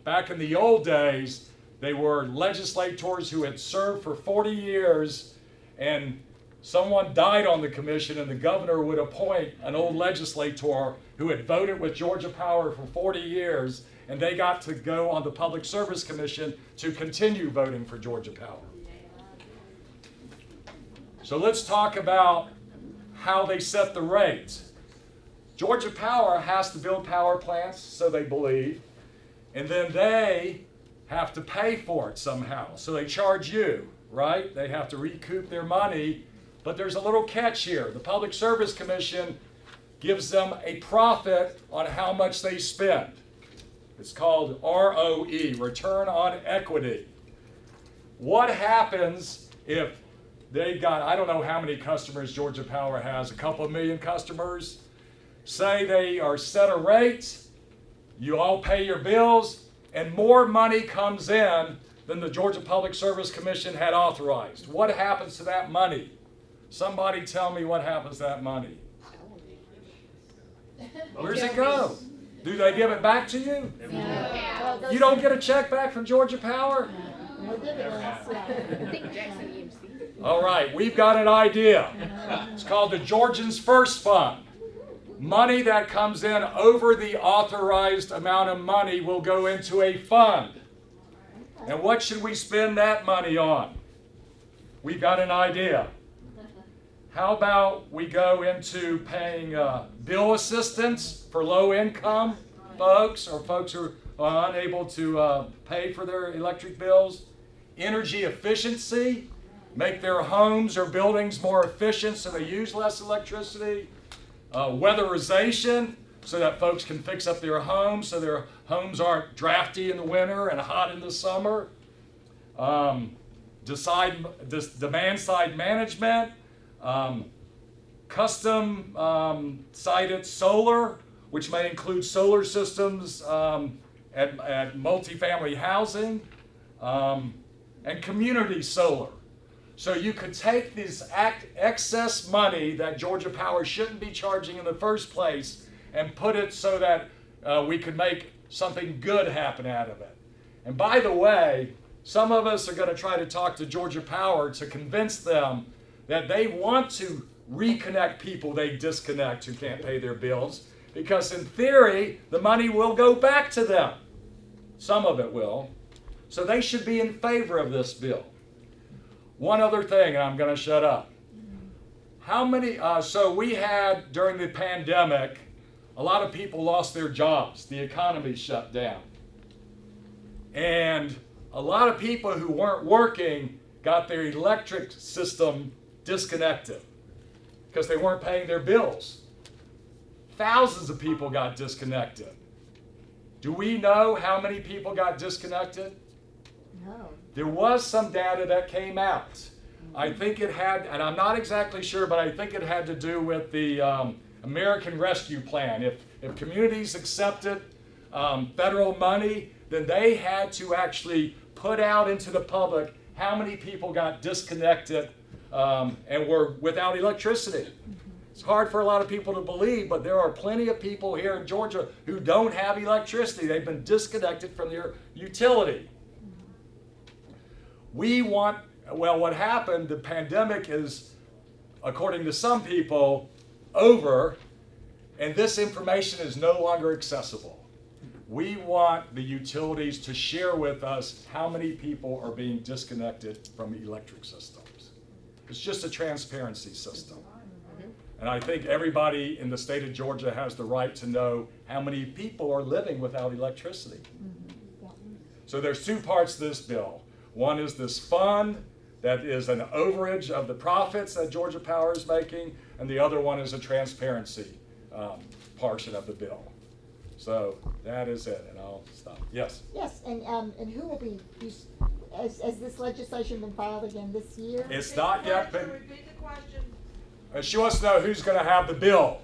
back in the old days, they were legislators who had served for 40 years, and someone died on the commission, and the governor would appoint an old legislator who had voted with Georgia Power for 40 years, and they got to go on the Public Service Commission to continue voting for Georgia Power. So let's talk about how they set the rates. Georgia Power has to build power plants, so they believe, and then they have to pay for it somehow. So they charge you, right? They have to recoup their money, but there's a little catch here. The Public Service Commission gives them a profit on how much they spend. It's called ROE, Return on Equity. What happens if they got, I don't know how many customers Georgia Power has, a couple of million customers? Say they are set a rate, you all pay your bills, and more money comes in than the Georgia Public Service Commission had authorized. What happens to that money? Somebody tell me what happens to that money. Where's it go? Do they give it back to you? Yeah. You don't get a check back from Georgia Power? All right, we've got an idea. It's called the Georgians First Fund. Money that comes in over the authorized amount of money will go into a fund. And what should we spend that money on? We've got an idea. How about we go into paying bill assistance for low-income folks or folks who are unable to pay for their electric bills? Energy efficiency, make their homes or buildings more efficient so they use less electricity. Weatherization, so that folks can fix up their homes so their homes aren't drafty in the winter and hot in the summer. Demand-side management, custom sited solar. which may include solar systems at multifamily housing and community solar. So you could take this excess money that Georgia Power shouldn't be charging in the first place and put it so that we could make something good happen out of it. And by the way, some of us are going to try to talk to Georgia Power to convince them that they want to reconnect people they disconnect who can't pay their bills, because in theory, the money will go back to them. Some of it will. So they should be in favor of this bill. One other thing, and I'm going to shut up. How many, so we had, during the pandemic, a lot of people lost their jobs. The economy shut down. And a lot of people who weren't working got their electric system disconnected because they weren't paying their bills. Thousands of people got disconnected. Do we know how many people got disconnected? No. There was some data that came out. I think it had, and I'm not exactly sure, but I think it had to do with the American Rescue Plan. If communities accepted federal money, then they had to actually put out into the public how many people got disconnected and were without electricity. It's hard for a lot of people to believe, but there are plenty of people here in Georgia who don't have electricity. They've been disconnected from their utility. What happened, the pandemic is, according to some people, over, and this information is no longer accessible. We want the utilities to share with us how many people are being disconnected from electric systems. It's just a transparency system. And I think everybody in the state of Georgia has the right to know how many people are living without electricity. So there's two parts to this bill. One is this fund that is an overage of the profits that Georgia Power is making, and the other one is a transparency portion of the bill. So that is it, and I'll stop. Yes? Yes, and who will be, has this legislation been filed again this year? It's not yet been. Repeat the question. She wants to know who's going to have the bill.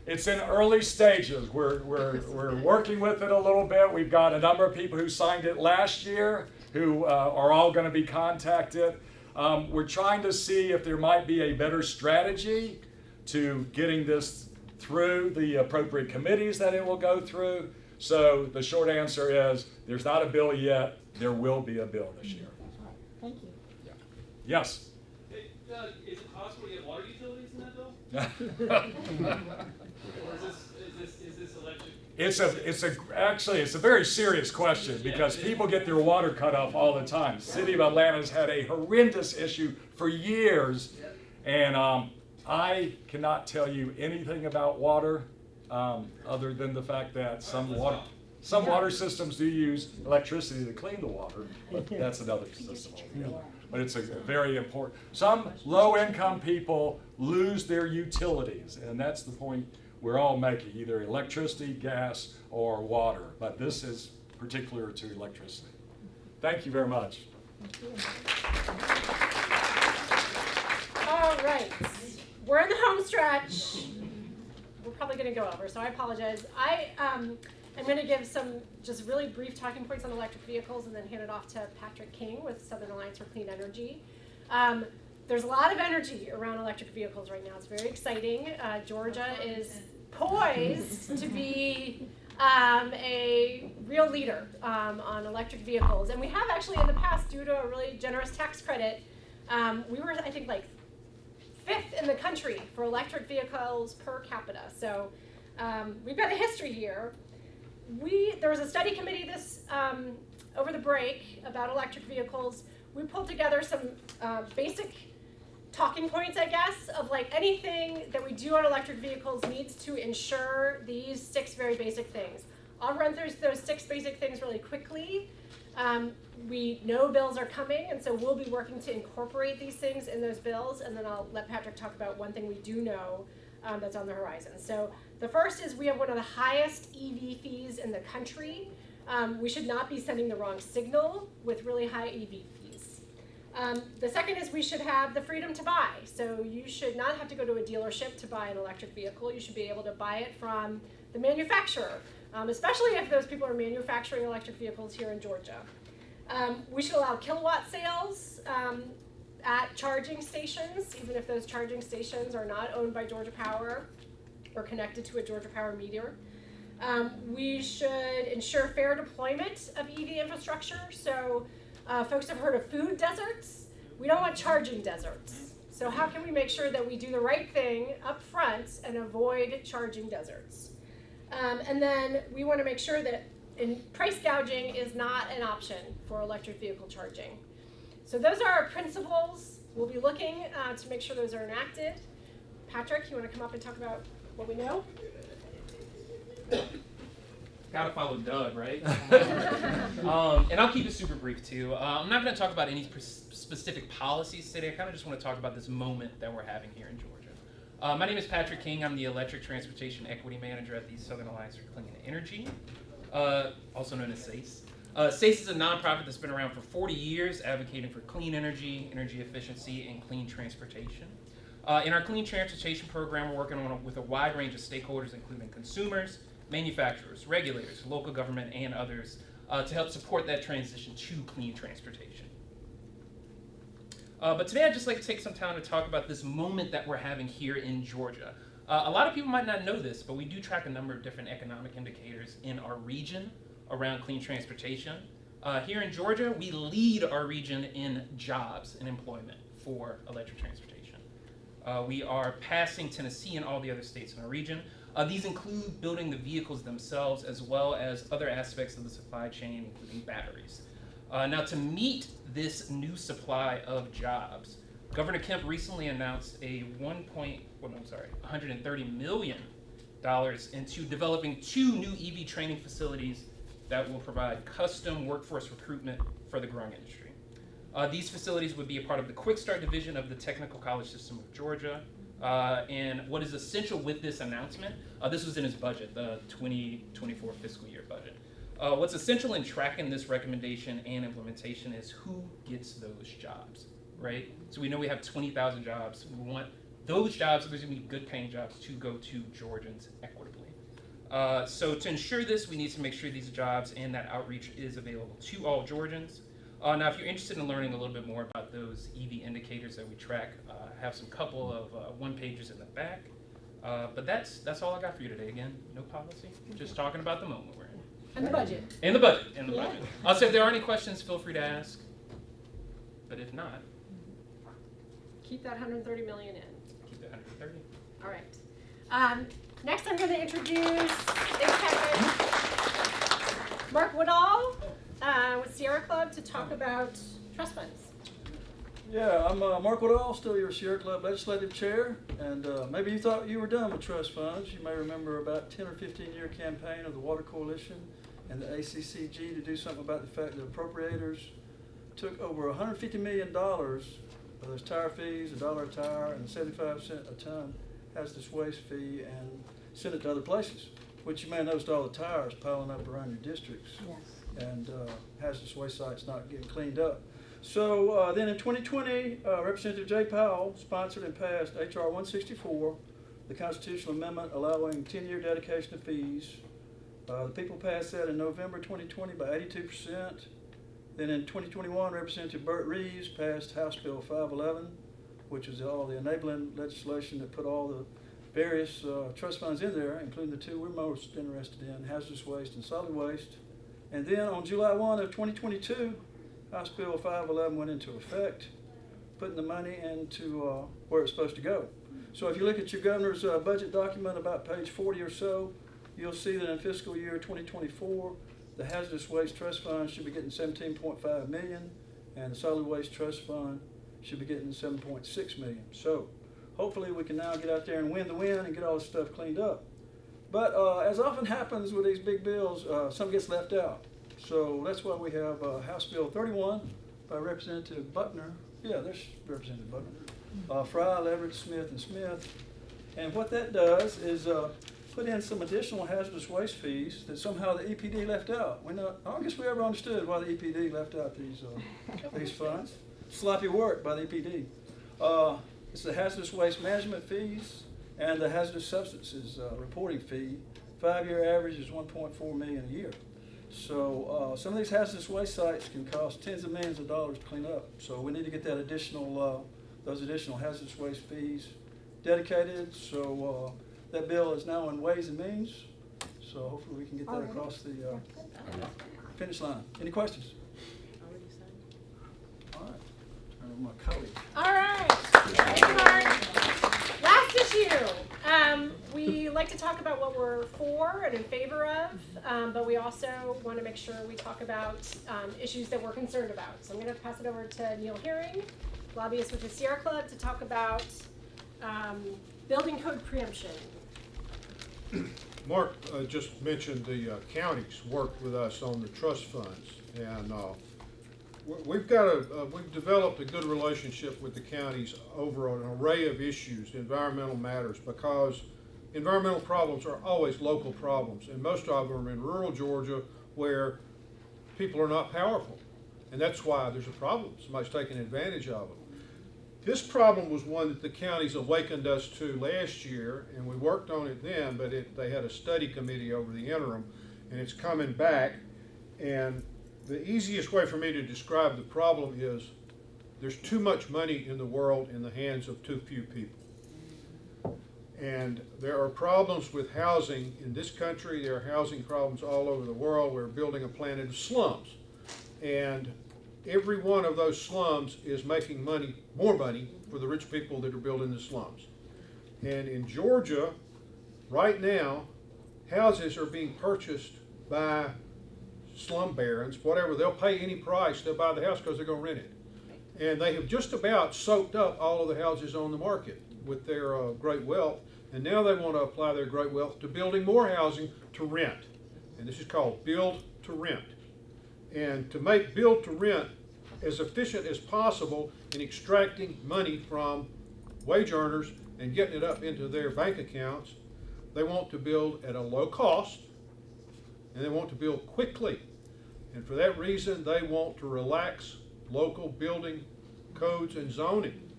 It's in early stages. We're working with it a little bit. We've got a number of people who signed it last year who are all going to be contacted. We're trying to see if there might be a better strategy to getting this through the appropriate committees that it will go through. So the short answer is there's not a bill yet. There will be a bill this year. All right, thank you. Yeah. Yes? Hey, Doug, is it possible to get water utilities in that bill? Or is this electric? Actually, it's a very serious question because people get their water cut off all the time. The city of Atlanta has had a horrendous issue for years, and I cannot tell you anything about water other than the fact that some water systems do use electricity to clean the water, but that's another system altogether. But it's a very important. Some low-income people lose their utilities, and that's the point we're all making, either electricity, gas, or water. But this is particular to electricity. Thank you very much. All right, we're in the home stretch. We're probably going to go over, so I apologize. I'm going to give some just really brief talking points on electric vehicles and then hand it off to Patrick King with Southern Alliance for Clean Energy. There's a lot of energy around electric vehicles right now. It's very exciting. Georgia is poised to be a real leader on electric vehicles. And we have actually in the past, due to a really generous tax credit, we were, I think, like 5th in the country for electric vehicles per capita. So we've got a history here. There was a study committee this over the break about electric vehicles. We pulled together some basic talking points, I guess, of like anything that we do on electric vehicles needs to ensure these 6 very basic things. I'll run through those 6 basic things really quickly. We know bills are coming, and so we'll be working to incorporate these things in those bills, and then I'll let Patrick talk about one thing we do know that's on the horizon. So the first is we have one of the highest EV fees in the country. We should not be sending the wrong signal with really high EV fees. The second is we should have the freedom to buy. So you should not have to go to a dealership to buy an electric vehicle. You should be able to buy it from the manufacturer, especially if those people are manufacturing electric vehicles here in Georgia. We should allow kilowatt sales at charging stations, even if those charging stations are not owned by Georgia Power or connected to a Georgia Power meter. We should ensure fair deployment of EV infrastructure. So folks have heard of food deserts. We don't want charging deserts. So how can we make sure that we do the right thing up front and avoid charging deserts? And then we want to make sure that price gouging is not an option for electric vehicle charging. So those are our principles. We'll be looking to make sure those are enacted. Patrick, you want to come up and talk about what we know? Gotta follow Doug, right? And I'll keep it super brief too. I'm not going to talk about any specific policies today. I kind of just want to talk about this moment that we're having here in Georgia. My name is Patrick King. I'm the Electric Transportation Equity Manager at the Southern Alliance for Clean Energy, also known as SACE. SACE is a nonprofit that's been around for 40 years advocating for clean energy, energy efficiency, and clean transportation. In our clean transportation program, we're working with a wide range of stakeholders, including consumers, manufacturers, regulators, local government, and others to help support that transition to clean transportation. But today I'd just like to take some time to talk about this moment that we're having here in Georgia. A lot of people might not know this, but we do track a number of different economic indicators in our region around clean transportation. Here in Georgia, we lead our region in jobs and employment for electric transportation. We are passing Tennessee and all the other states in our region. These include building the vehicles themselves as well as other aspects of the supply chain, including batteries. Now, to meet this new supply of jobs, Governor Kemp recently announced a $130 million into developing 2 new EV training facilities that will provide custom workforce recruitment for the growing industry. These facilities would be a part of the Quick Start division of the Technical College System of Georgia. And what is essential with this announcement, this was in his budget, the 2024 fiscal year budget. What's essential in tracking this recommendation and implementation is who gets those jobs, right? So we know we have 20,000 jobs. We want those jobs, those are going to be good paying jobs, to go to Georgians equitably. So to ensure this, we need to make sure these jobs and that outreach is available to all Georgians. Now, if you're interested in learning a little bit more about those EV indicators that we track, I have some couple of one-pagers in the back. But that's all I got for you today. Again, no policy, just talking about the moment we're in. And the budget. And the budget, and the budget. Also, if there are any questions, feel free to ask. But if not, Keep that 130 million in. keep the 130. All right. Next, I'm going to introduce Mark Woodall with Sierra Club to talk about trust funds. Yeah, I'm Mark Woodall, still your Sierra Club Legislative Chair, and maybe you thought you were done with trust funds. You may remember about 10 or 15-year campaign of the Water Coalition and the ACCG to do something about the fact that appropriators took over $150 million of those tire fees, $1 a tire, and 75 cents a ton hazardous waste fee, and sent it to other places, which you may have noticed all the tires piling up around your districts. Yes. And hazardous waste sites not getting cleaned up. So then in 2020, Representative Jay Powell sponsored and passed H.R. 164, the constitutional amendment allowing 10-year dedication of fees. The people passed that in November 2020 by 82%. Then in 2021, Representative Burt Reeves passed House Bill 511, which is all the enabling legislation that put all the various trust funds in there, including the 2 we're most interested in, hazardous waste and solid waste. And then on July 1 of 2022, House Bill 511 went into effect, putting the money into where it's supposed to go. So if you look at your governor's budget document about page 40 or so, you'll see that in fiscal year 2024, the hazardous waste trust fund should be getting $17.5 million, and the solid waste trust fund should be getting $7.6 million. So hopefully we can now get out there and win the win and get all this stuff cleaned up. But as often happens with these big bills, some gets left out. So that's why we have House Bill 31 by Representative Buckner. Yeah, there's Representative Buckner. Fry, Leverett, Smith, and Smith. And what that does is put in some additional hazardous waste fees that somehow the EPD left out. I don't guess we ever understood why the EPD left out these funds. Sloppy work by the EPD. It's the hazardous waste management fees and the hazardous substances reporting fee 5-year average is 1.4 million a year. So some of these hazardous waste sites can cost tens of millions of dollars to clean up. So we need to get that additional, those additional hazardous waste fees dedicated. So that bill is now in Ways and Means. So hopefully we can get that across the finish line. Any questions? All right. Turn over my colleague. All right. Thank you, Mark. Last issue. We like to talk about what we're for and in favor of, but we also want to make sure we talk about issues that we're concerned about. So I'm going to pass it over to Neil Herring, lobbyist with the Sierra Club, to talk about building code preemption. Mark just mentioned the counties worked with us on the trust funds, and we've developed a good relationship with the counties over an array of issues, environmental matters, because environmental problems are always local problems, and most of them are in rural Georgia where people are not powerful, and that's why there's a problem. Somebody's taking advantage of them. This problem was one that the counties awakened us to last year, and we worked on it then, but they had a study committee over the interim, and it's coming back. And the easiest way for me to describe the problem is there's too much money in the world in the hands of too few people. And there are problems with housing in this country. There are housing problems all over the world. We're building a planet of slums. And every one of those slums is making money, more money, for the rich people that are building the slums. And in Georgia, right now, houses are being purchased by slum barons, whatever. They'll pay any price. They'll buy the house because they're going to rent it. And they have just about soaked up all of the houses on the market with their great wealth. And now they want to apply their great wealth to building more housing to rent. And this is called build to rent. And to make build to rent as efficient as possible in extracting money from wage earners and getting it up into their bank accounts, they want to build at a low cost, and they want to build quickly. And for that reason, they want to relax local building codes and zoning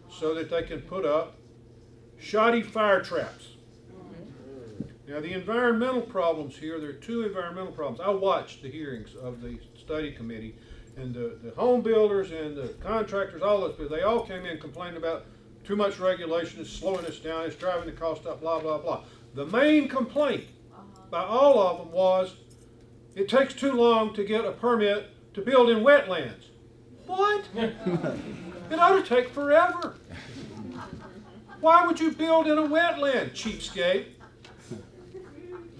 so that they can put up shoddy fire traps. Now, the environmental problems here, there are two environmental problems. I watched the hearings of the study committee, and the home builders and the contractors, all those people, they all came in complaining about too much regulation, it's slowing us down, it's driving the cost up, blah, blah, blah. The main complaint by all of them was, it takes too long to get a permit to build in wetlands. What? It ought to take forever. Why would you build in a wetland, cheapskate?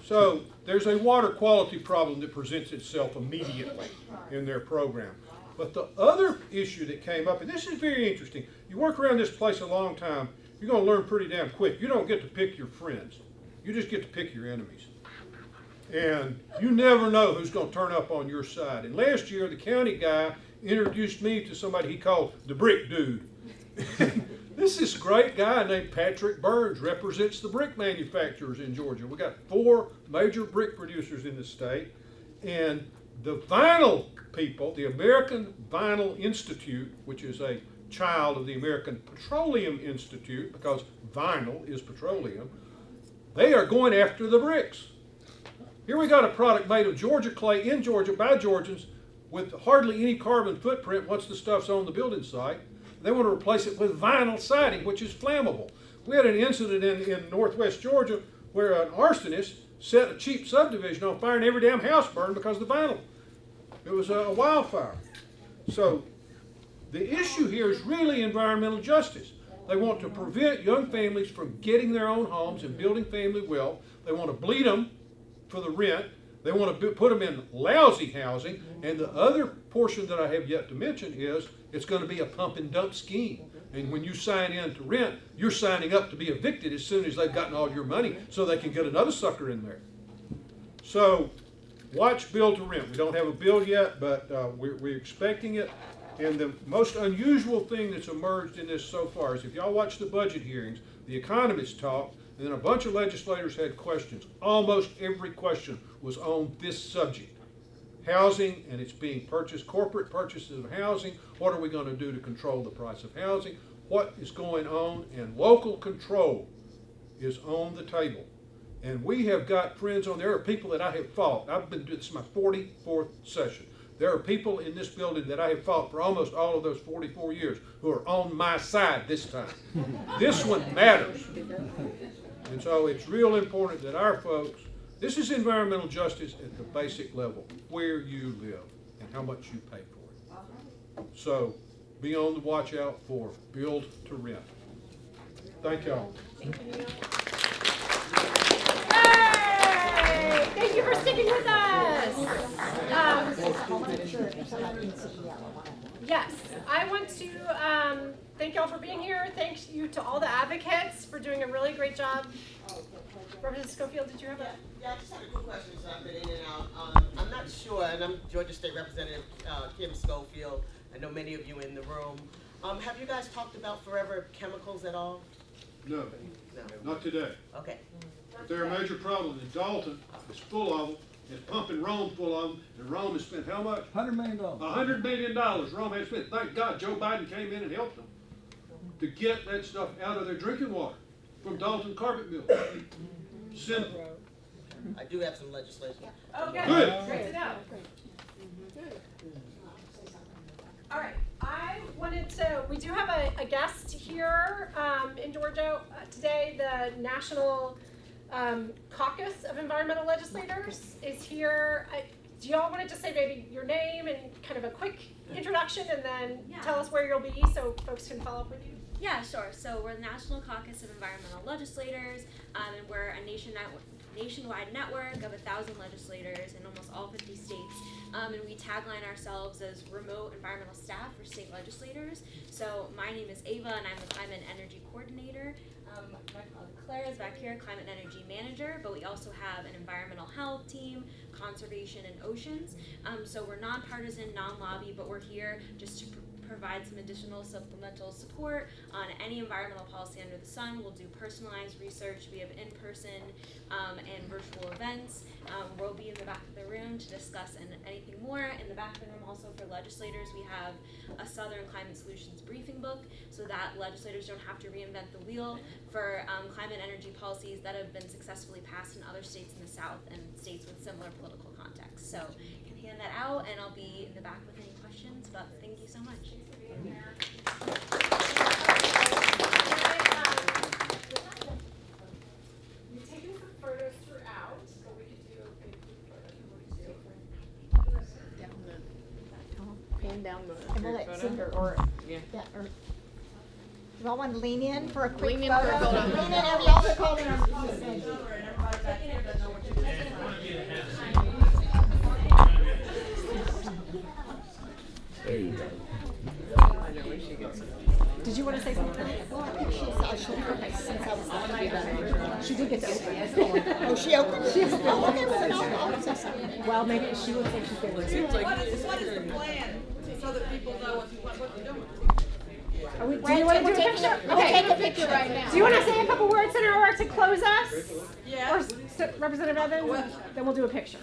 So there's a water quality problem that presents itself immediately in their program. But the other issue that came up, and this is very interesting, you work around this place a long time, you're going to learn pretty damn quick. You don't get to pick your friends. You just get to pick your enemies. And you never know who's going to turn up on your side. And last year, the county guy introduced me to somebody he called the brick dude. This great guy named Patrick Burns represents the brick manufacturers in Georgia. We got 4 major brick producers in the state. And the vinyl people, the American Vinyl Institute, which is a child of the American Petroleum Institute, because vinyl is petroleum, they are going after the bricks. Here we got a product made of Georgia clay in Georgia by Georgians with hardly any carbon footprint once the stuff's on the building site. They want to replace it with vinyl siding, which is flammable. We had an incident in northwest Georgia where an arsonist set a cheap subdivision on fire and every damn house burned because of the vinyl. It was a wildfire. So the issue here is really environmental justice. They want to prevent young families from getting their own homes and building family wealth. They want to bleed them for the rent. They want to put them in lousy housing. And the other portion that I have yet to mention is it's going to be a pump and dump scheme. And when you sign in to rent, you're signing up to be evicted as soon as they've gotten all your money so they can get another sucker in there. So watch build to rent. We don't have a bill yet, but we're expecting it. And the most unusual thing that's emerged in this so far is if y'all watch the budget hearings, the economists talked, and then a bunch of legislators had questions. Almost every question was on this subject. Housing, and it's being purchased, corporate purchases of housing. What are we going to do to control the price of housing? What is going on? And local control is on the table. And we have got friends on there. Are people that I have fought. I've been doing this is my 44th session. There are people in this building that I have fought for almost all of those 44 years who are on my side this time. This one matters. And so it's real important that our folks, this is environmental justice at the basic level, where you live and how much you pay for it. So be on the watch out for build to rent. Thank y'all. Hey, thank you for sticking with us. Yes, I want to thank y'all for being here. Thank you to all the advocates for doing a really great job. Representative Schofield, did you have a? Yeah, I just had a quick question since I've been in and out. I'm not sure, and I'm Georgia State Representative Kim Schofield. I know many of you in the room. Have you guys talked about forever chemicals at all? No, not today. Okay. But they're a major problem. In Dalton, it's full of them. It's pumping Rome full of them. And Rome has spent how much? $100 million. $100 million Rome has spent. Thank God Joe Biden came in and helped them to get that stuff out of their drinking water from Dalton carpet mills. Simple. I do have some legislation. Okay, Good. great to know. All right, I wanted to, we do have a guest here in Georgia today. The National Caucus of Environmental Legislators is here. Do y'all want to just say maybe your name and kind of a quick introduction and then tell us where you'll be so folks can follow up with you? Yeah, sure. So we're the National Caucus of Environmental Legislators, and we're a nationwide network of 1,000 legislators in almost all 50 states. And we tagline ourselves as remote environmental staff for state legislators. So my name is Ava, and I'm the Climate and Energy Coordinator. My colleague Claire is back here, Climate and Energy Manager, but we also have an environmental health team, conservation, and oceans. So we're nonpartisan, non-lobby, but we're here just to provide some additional supplemental support on any environmental policy under the sun. We'll do personalized research. We have in-person and virtual events. We'll be in the back of the room to discuss anything more. In the back of the room also for legislators, we have a Southern Climate Solutions briefing book so that legislators don't have to reinvent the wheel for climate and energy policies that have been successfully passed in other states in the South and states with similar political contexts. So you can hand that out, and I'll be in the back with any questions, but thank you so much. We've taken some photos throughout, so we could do a Pan down the. And we'll let Cinder or y'all want to lean in for a quick Lean in photo? for a photo. Lean in, y'all are calling on. There you go. Did you want to say something? Well, I think okay, since I was the one to do that. She did get to open. Oh, she opened? She opened. Oh, okay, well, then I'll say something. Well, maybe she will say she's going to. What is the plan so that people know what they're doing? Do you want to do a picture? Okay. Take a picture right now. Do you want to say a couple words in order to close us? Yeah. Or Representative Evans? Then we'll do a picture.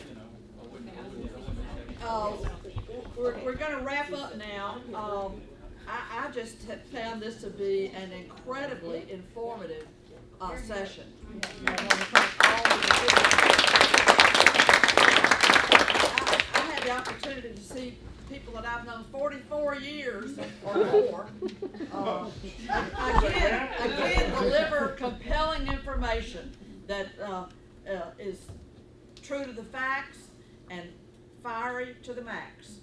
We're going to wrap up now. I just have found this to be an incredibly informative session. I want to thank all of the I had the opportunity to see people that I've known 44 years or more again deliver compelling information that is true to the facts and fiery to the max.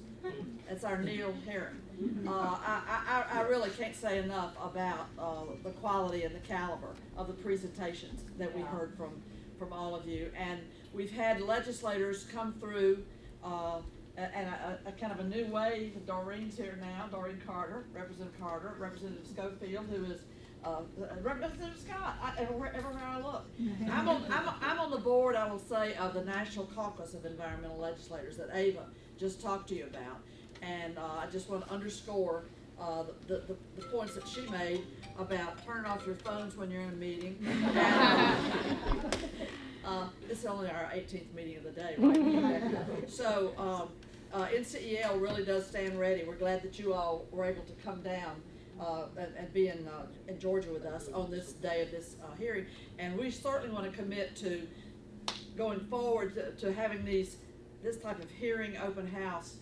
That's our Neil Herring. I really can't say enough about the quality and the caliber of the presentations that we heard from all of you. And we've had legislators come through and a kind of a new wave. Doreen's here now, Doreen Carter, Representative Schofield, who is Representative Scott, everywhere I look. I'm on the board, I will say, of the National Caucus of Environmental Legislators that Ava just talked to you about. And I just want to underscore the points that she made about turning off your phones when you're in a meeting. This is only our 18th meeting of the day, right? So NCEL really does stand ready. We're glad that you all were able to come down and being in Georgia with us on this day of this hearing. And we certainly want to commit to going forward to having this type of hearing open house.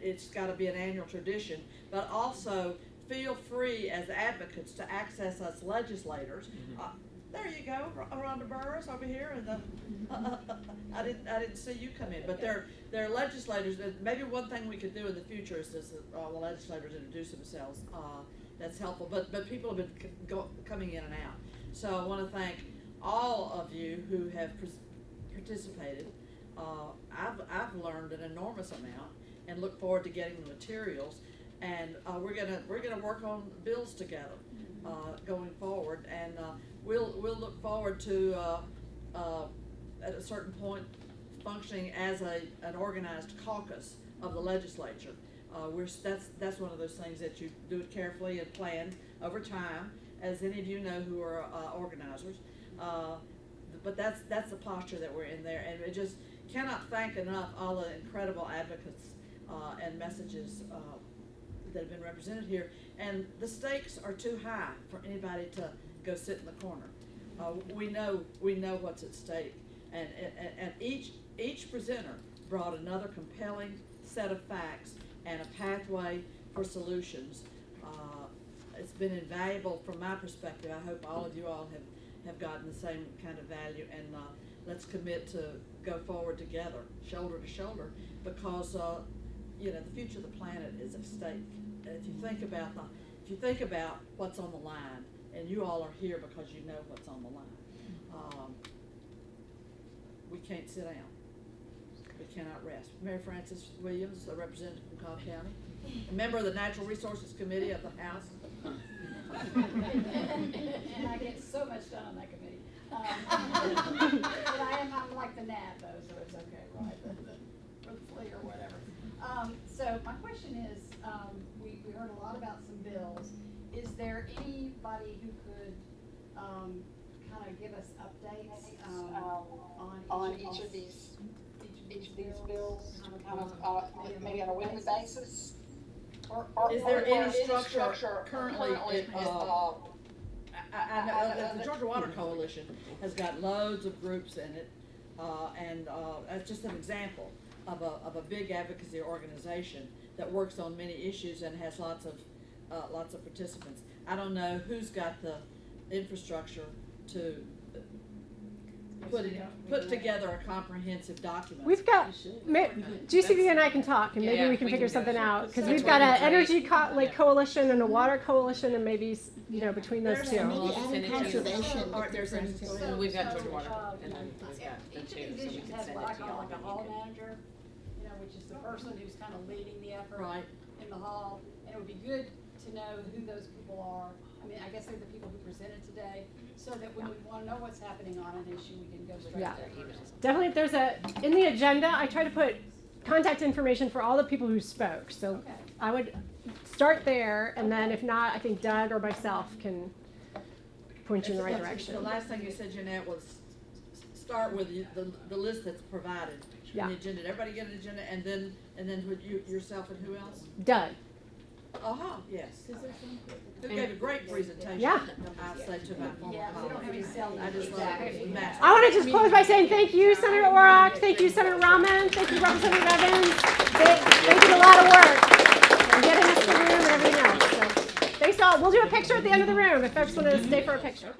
It's got to be an annual tradition, but also feel free as advocates to access us legislators. There you go, Rhonda Burris over here, and I didn't see you come in, but there are legislators. Maybe one thing we could do in the future is just the legislators introduce themselves. That's helpful. But people have been coming in and out. So I want to thank all of you who have participated. I've learned an enormous amount, and look forward to getting the materials. And we're gonna work on bills together going forward, and we'll look forward to at a certain point functioning as an organized caucus of the legislature. That's one of those things that you do it carefully and plan over time, as any of you know who are organizers. But that's the posture that we're in there, and we just cannot thank enough all the incredible advocates and messages that have been represented here. And the stakes are too high for anybody to go sit in the corner. We know what's at stake, and each presenter brought another compelling set of facts and a pathway for solutions. It's been invaluable from my perspective. I hope all of you all have gotten the same kind of value, and let's commit to go forward together, shoulder to shoulder, because the future of the planet is at stake. And if you think about what's on the line, and you all are here because you know what's on the line, we can't sit down. We cannot rest. Mary Frances Williams, a representative from Cobb County, a member of the Natural Resources Committee of the House. And I get so much done on that committee. But I'm like the gnat though, so it's okay, right? Or the flea or whatever. So my question is, we heard a lot about some bills. Is there anybody who could kind of give us updates on each of these bills, kind of maybe on a weekly basis? Is there any structure currently? I know the Georgia Water Coalition has got loads of groups in it, and that's just an example of a big advocacy organization that works on many issues and has lots of participants. I don't know who's got the infrastructure to put together a comprehensive document. We've got, GCV and I can talk, and maybe we can figure something out, because we've got an energy coalition and a water coalition, and maybe, between those two. Maybe adding conservation. We've got Georgia Water, and then we've got the Each two, of so these we issues can has send what it I to y'all. call like a hall manager, which is the person who's kind of leading the effort in the hall. And it would be good to know who those people are. I mean, I guess they're the people who presented today, so that when we want to know what's happening on an issue, we can go straight to their emails. Definitely, if there's in the agenda, I try to put contact information for all the people who spoke. So I would start there, and then if not, I think Doug or myself can point you in the right direction. The last thing you said, Jeanette, was start with the list that's provided in the agenda. Everybody get an agenda, and then would you yourself and who else? Doug. Yes. Who gave a great presentation. Yeah. I say to my former colleague. I just love it. I want to just close by saying thank you, Senator Orrock. Thank you, Senator Rahman. Thank you, Representative Evans. They did a lot of work in getting us to the room and everything else. So thanks to all. We'll do a picture at the end of the room if folks want to stay for a picture.